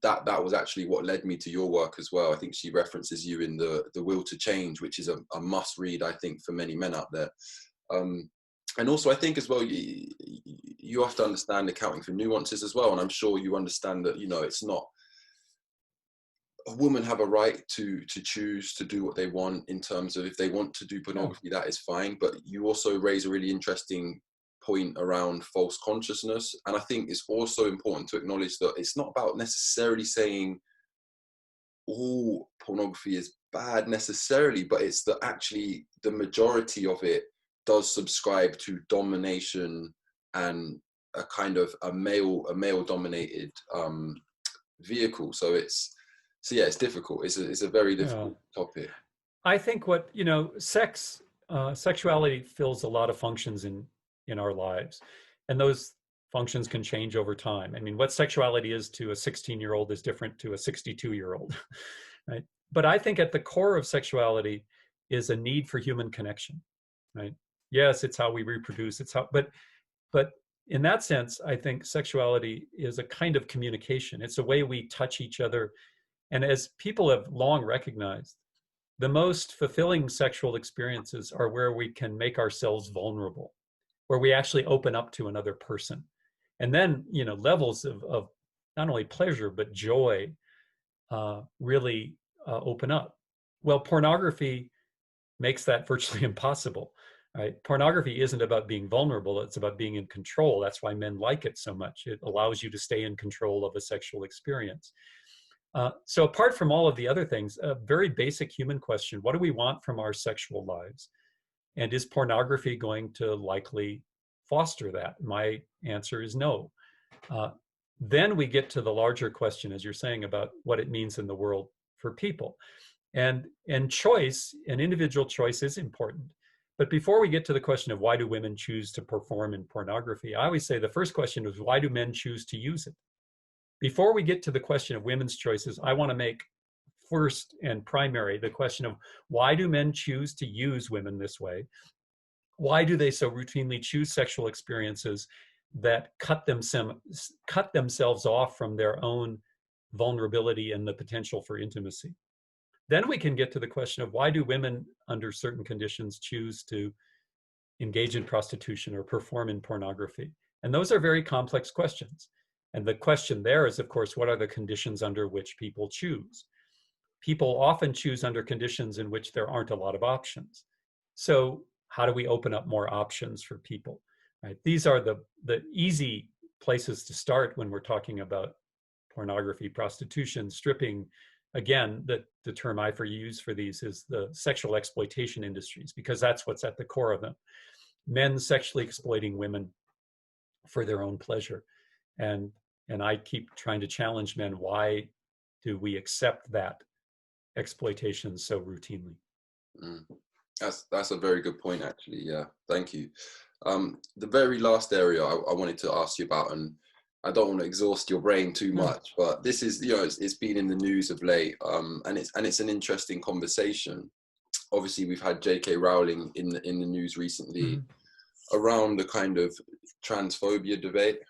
that was actually what led me to your work as well. I think she references you in the Will to Change, which is a must read, I think, for many men out there. And also, I think as well, you have to understand accounting for nuances as well. And I'm sure you understand that, it's not, a woman have a right to choose to do what they want, in terms of if they want to do pornography, that is fine. But you also raise a really interesting point around false consciousness. And I think it's also important to acknowledge that it's not about necessarily saying all pornography is bad necessarily, but it's that actually the majority of it does subscribe to domination and a kind of a male dominated vehicle. So it's difficult. It's a very difficult topic. I think sexuality fills a lot of functions in our lives, and those functions can change over time. I mean, what sexuality is to a 16-year-old is different to a 62-year-old, right? But I think at the core of sexuality is a need for human connection, right? Yes, it's how we reproduce. But in that sense, I think sexuality is a kind of communication. It's a way we touch each other. And as people have long recognized, the most fulfilling sexual experiences are where we can make ourselves vulnerable, where we actually open up to another person. And then, levels of not only pleasure, but joy really open up. Well, pornography makes that virtually impossible. right? Pornography isn't about being vulnerable, it's about being in control. That's why men like it so much. It allows you to stay in control of a sexual experience. So apart from all of the other things, a very basic human question: what do we want from our sexual lives? And is pornography going to likely foster that? My answer is no. Uh, then we get to the larger question, as you're saying, about what it means in the world for people. And choice, and individual choice is important. But before we get to the question of why do women choose to perform in pornography, I always say the first question is, why do men choose to use it? Before we get to the question of women's choices, I want to make first and primary the question of why do men choose to use women this way? Why do they so routinely choose sexual experiences that cut themselves off from their own vulnerability and the potential for intimacy? Then we can get to the question of why do women under certain conditions choose to engage in prostitution or perform in pornography? And those are very complex questions. And the question there is, of course, what are the conditions under which people choose? People often choose under conditions in which there aren't a lot of options. So how do we open up more options for people? Right? These are the easy places to start when we're talking about pornography, prostitution, stripping. Again, the term I use for these is the sexual exploitation industries, because that's what's at the core of them. Men sexually exploiting women for their own pleasure. And I keep trying to challenge men, why do we accept that exploitation so routinely? That's a very good point, actually. Yeah, thank you. The very last area I wanted to ask you about, and I don't want to exhaust your brain too much, but this is, it's been in the news of late, and it's an interesting conversation. Obviously, we've had J.K. Rowling in the news recently around the kind of transphobia debate.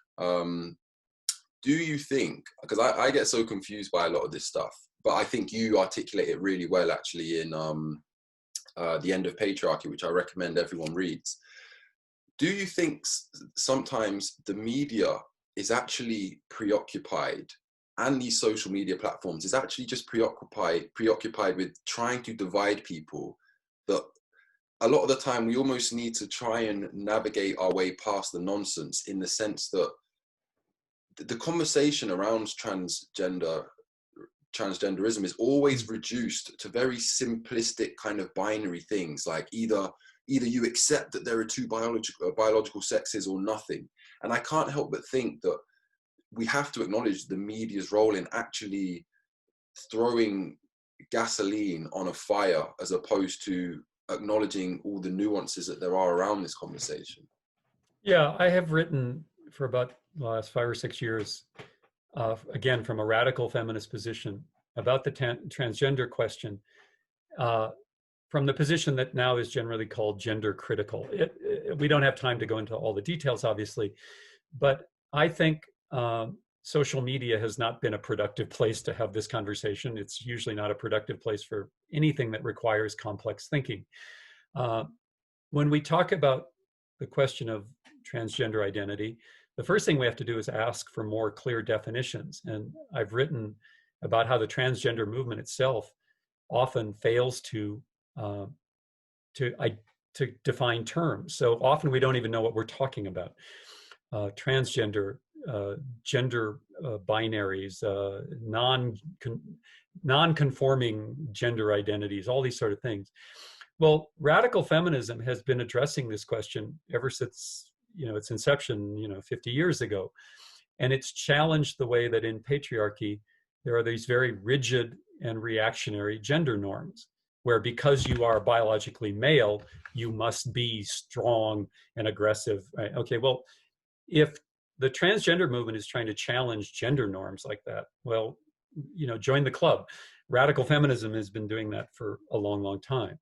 Do you think, because I get so confused by a lot of this stuff, but I think you articulate it really well, actually, in The End of Patriarchy, which I recommend everyone reads. Do you think sometimes the media is actually preoccupied, and these social media platforms is actually just preoccupied with trying to divide people, that a lot of the time we almost need to try and navigate our way past the nonsense, in the sense that the conversation around transgenderism is always reduced to very simplistic kind of binary things, like either you accept that there are two biological sexes or nothing. And I can't help but think that we have to acknowledge the media's role in actually throwing gasoline on a fire, as opposed to acknowledging all the nuances that there are around this conversation. Yeah, I have written for about the last 5 or 6 years, again, from a radical feminist position, about the transgender question, from the position that now is generally called gender critical. We don't have time to go into all the details, obviously, but I think social media has not been a productive place to have this conversation. It's usually not a productive place for anything that requires complex thinking. When we talk about the question of transgender identity, the first thing we have to do is ask for more clear definitions. And I've written about how the transgender movement itself often fails to define terms. So often we don't even know what we're talking about. Transgender, gender binaries, non-conforming gender identities, all these sort of things. Well, radical feminism has been addressing this question ever since, its inception, 50 years ago. And it's challenged the way that in patriarchy, there are these very rigid and reactionary gender norms, where because you are biologically male, you must be strong and aggressive. Right? Okay, well, if the transgender movement is trying to challenge gender norms like that, well, join the club. Radical feminism has been doing that for a long, long time.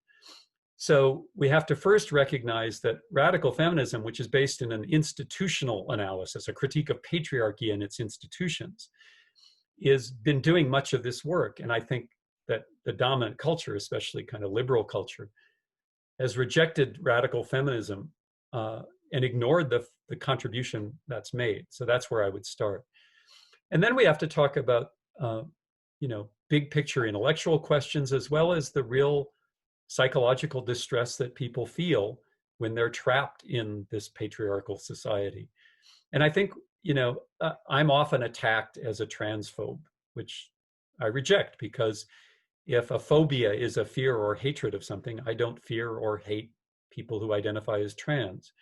So we have to first recognize that radical feminism, which is based in an institutional analysis, a critique of patriarchy and its institutions, has been doing much of this work. And I think that the dominant culture, especially kind of liberal culture, has rejected radical feminism and ignored the contribution that's made. So that's where I would start. And then we have to talk about, big picture intellectual questions, as well as the real psychological distress that people feel when they're trapped in this patriarchal society. And I think, you know, I'm often attacked as a transphobe, which I reject, because if a phobia is a fear or hatred of something, I don't fear or hate people who identify as trans.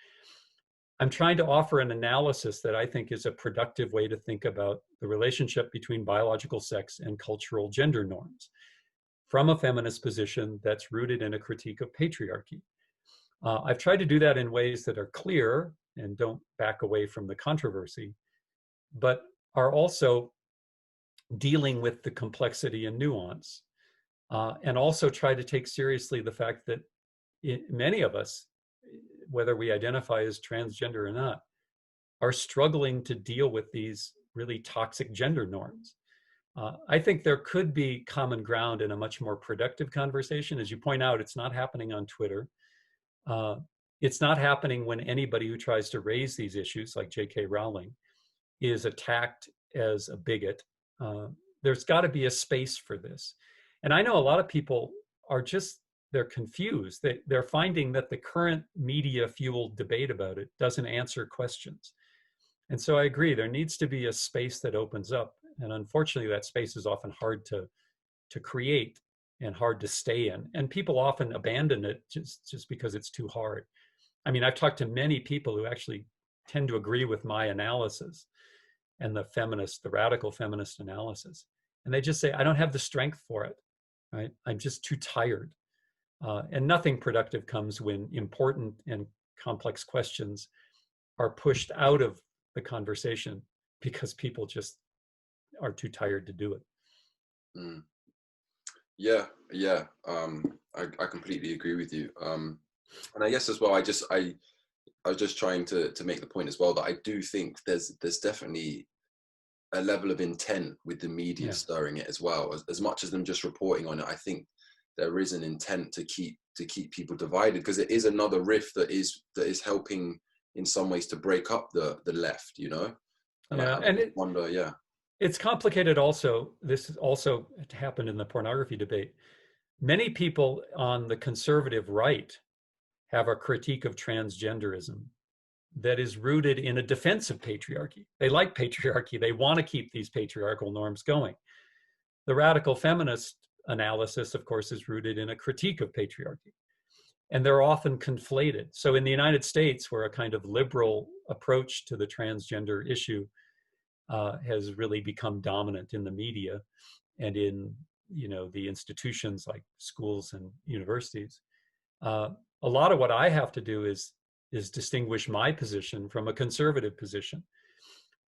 I'm trying to offer an analysis that I think is a productive way to think about the relationship between biological sex and cultural gender norms from a feminist position that's rooted in a critique of patriarchy. I've tried to do that in ways that are clear and don't back away from the controversy, but are also dealing with the complexity and nuance, and also try to take seriously the fact that many of us, whether we identify as transgender or not, are struggling to deal with these really toxic gender norms. I think there could be common ground in a much more productive conversation. As you point out, it's not happening on Twitter. It's not happening when anybody who tries to raise these issues, like J.K. Rowling, is attacked as a bigot. There's got to be a space for this. And I know a lot of people are just, they're confused. They're finding that the current media-fueled debate about it doesn't answer questions. And so I agree, there needs to be a space that opens up. And unfortunately, that space is often hard to create and hard to stay in. And people often abandon it just because it's too hard. I mean, I've talked to many people who actually tend to agree with my analysis and the radical feminist analysis. And they just say, I don't have the strength for it, right? I'm just too tired. And nothing productive comes when important and complex questions are pushed out of the conversation because people just are too tired to do it. Mm. Yeah. I completely agree with you. And I guess as well, I was just trying to make the point as well that I do think there's definitely a level of intent with the media stirring it as well. As much as them just reporting on it, I think there is an intent to keep people divided, because it is another rift that is helping in some ways to break up the left, you know. And I wonder, it's complicated also. This also happened in the pornography debate. Many people on the conservative right have a critique of transgenderism that is rooted in a defense of patriarchy. They like patriarchy. They want to keep these patriarchal norms going. The radical feminist analysis, of course, is rooted in a critique of patriarchy. And they're often conflated. So in the United States, where a kind of liberal approach to the transgender issue has really become dominant in the media and in, you know, the institutions like schools and universities, a lot of what I have to do is distinguish my position from a conservative position.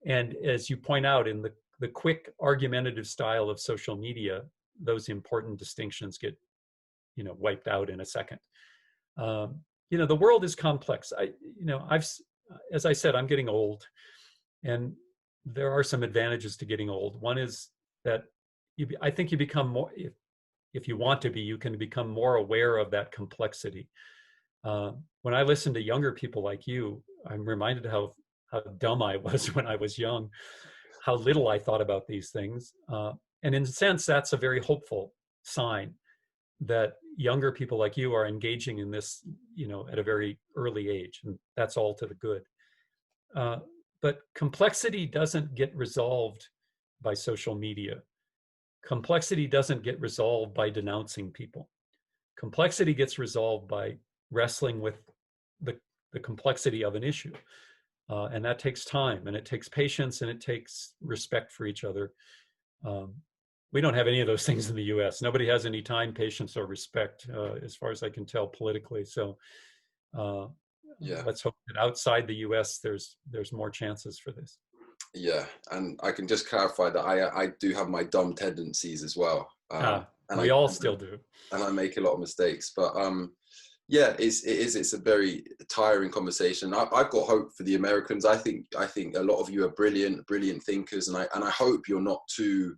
And as you point out, in the quick argumentative style of social media, those important distinctions get, you know, wiped out in a second. You know, the world is complex. As I said, I'm getting old, and there are some advantages to getting old. One is that I think you become more, if you want to be, you can become more aware of that complexity. When I listen to younger people like you, I'm reminded how dumb I was when I was young, how little I thought about these things. And in a sense, that's a very hopeful sign that younger people like you are engaging in this, you know, at a very early age, and that's all to the good. But complexity doesn't get resolved by social media. Complexity doesn't get resolved by denouncing people. Complexity gets resolved by wrestling with the complexity of an issue. And that takes time, and it takes patience, and it takes respect for each other. We don't have any of those things in the US. Nobody has any time, patience, or respect, as far as I can tell politically. So let's hope that outside the US, there's more chances for this. Yeah, and I can just clarify that I do have my dumb tendencies as well. And we all still do. And I make a lot of mistakes, but yeah, it's a very tiring conversation. I've got hope for the Americans. I think a lot of you are brilliant thinkers, and I hope you're not too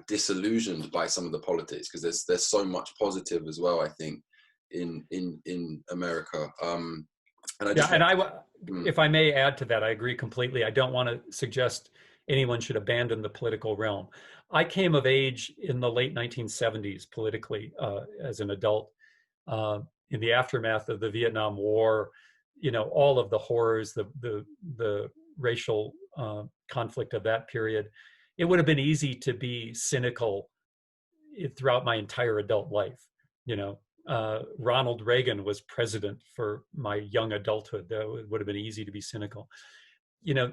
disillusioned by some of the politics, because there's so much positive as well, I think, in America. If I may add to that, I agree completely. I don't want to suggest anyone should abandon the political realm. I came of age in the late 1970s politically as an adult. in the aftermath of the Vietnam War, you know, all of the horrors, the racial conflict of that period, it would have been easy to be cynical throughout my entire adult life. You know, Ronald Reagan was president for my young adulthood. It would have been easy to be cynical. You know,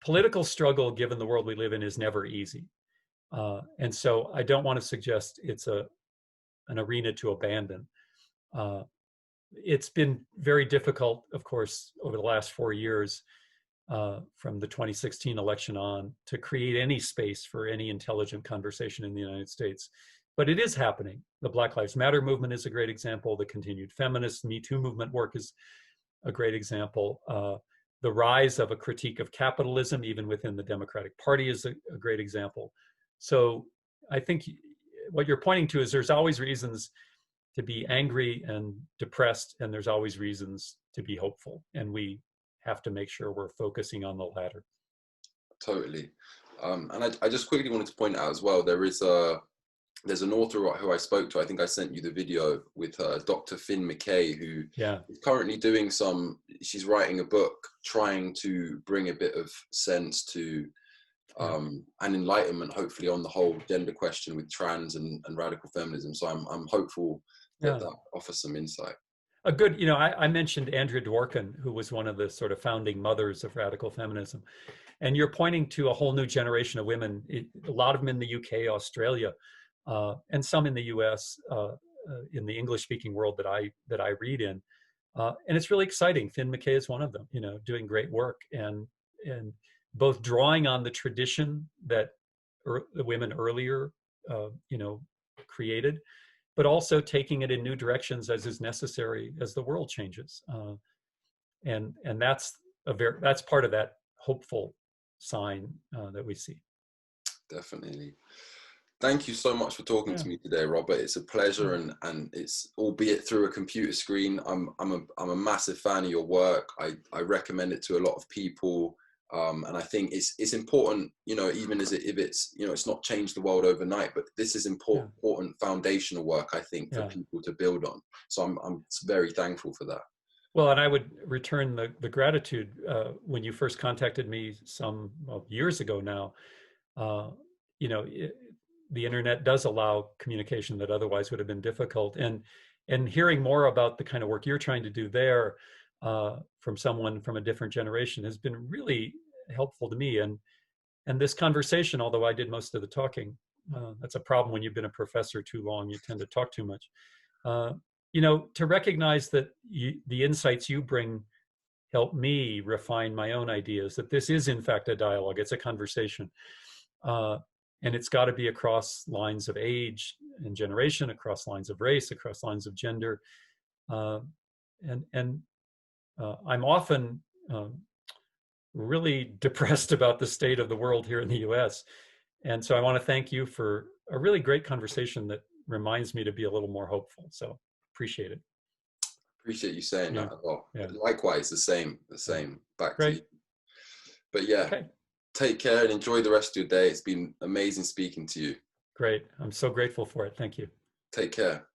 political struggle, given the world we live in, is never easy. And so I don't want to suggest it's an arena to abandon. It's been very difficult, of course, over the last 4 years, from the 2016 election on, to create any space for any intelligent conversation in the United States. But it is happening. The Black Lives Matter movement is a great example. The continued feminist Me Too movement work is a great example. The rise of a critique of capitalism, even within the Democratic Party, is a great example. So I think what you're pointing to is there's always reasons to be angry and depressed, and there's always reasons to be hopeful. And we have to make sure we're focusing on the latter. Totally. And I just quickly wanted to point out as well, there's an author who I spoke to, I think I sent you the video, with Dr. Finn McKay, who is currently doing she's writing a book trying to bring a bit of sense to and enlightenment, hopefully, on the whole gender question with trans and radical feminism. So I'm hopeful that offers some insight. A good, you know, I mentioned Andrea Dworkin, who was one of the sort of founding mothers of radical feminism. And you're pointing to a whole new generation of women, a lot of them in the UK, Australia, and some in the US, in the English-speaking world that I read in. And it's really exciting. Finn McKay is one of them, you know, doing great work, and both drawing on the tradition that the women earlier, you know, created, but also taking it in new directions as is necessary as the world changes. And that's part of that hopeful sign that we see. Definitely. Thank you so much for talking to me today, Robert. It's a pleasure, and it's, albeit through a computer screen. I'm a massive fan of your work. I recommend it to a lot of people. And I think it's important, you know, even if it's, you know, it's not changed the world overnight, but this is important foundational work, I think, for people to build on. So I'm very thankful for that. Well, and I would return the gratitude when you first contacted me some years ago now. You know, the internet does allow communication that otherwise would have been difficult, and hearing more about the kind of work you're trying to do there, from someone from a different generation, has been really helpful to me. And this conversation, although I did most of the talking, that's a problem when you've been a professor too long, you tend to talk too much. You know, to recognize that the insights you bring help me refine my own ideas, that this is in fact a dialogue, it's a conversation. And it's got to be across lines of age and generation, across lines of race, across lines of gender. And I'm often really depressed about the state of the world here in the US. And so I want to thank you for a really great conversation that reminds me to be a little more hopeful. So appreciate it. Appreciate you saying that as well. Likewise, the same back to you. But take care and enjoy the rest of your day. It's been amazing speaking to you. Great. I'm so grateful for it. Thank you. Take care.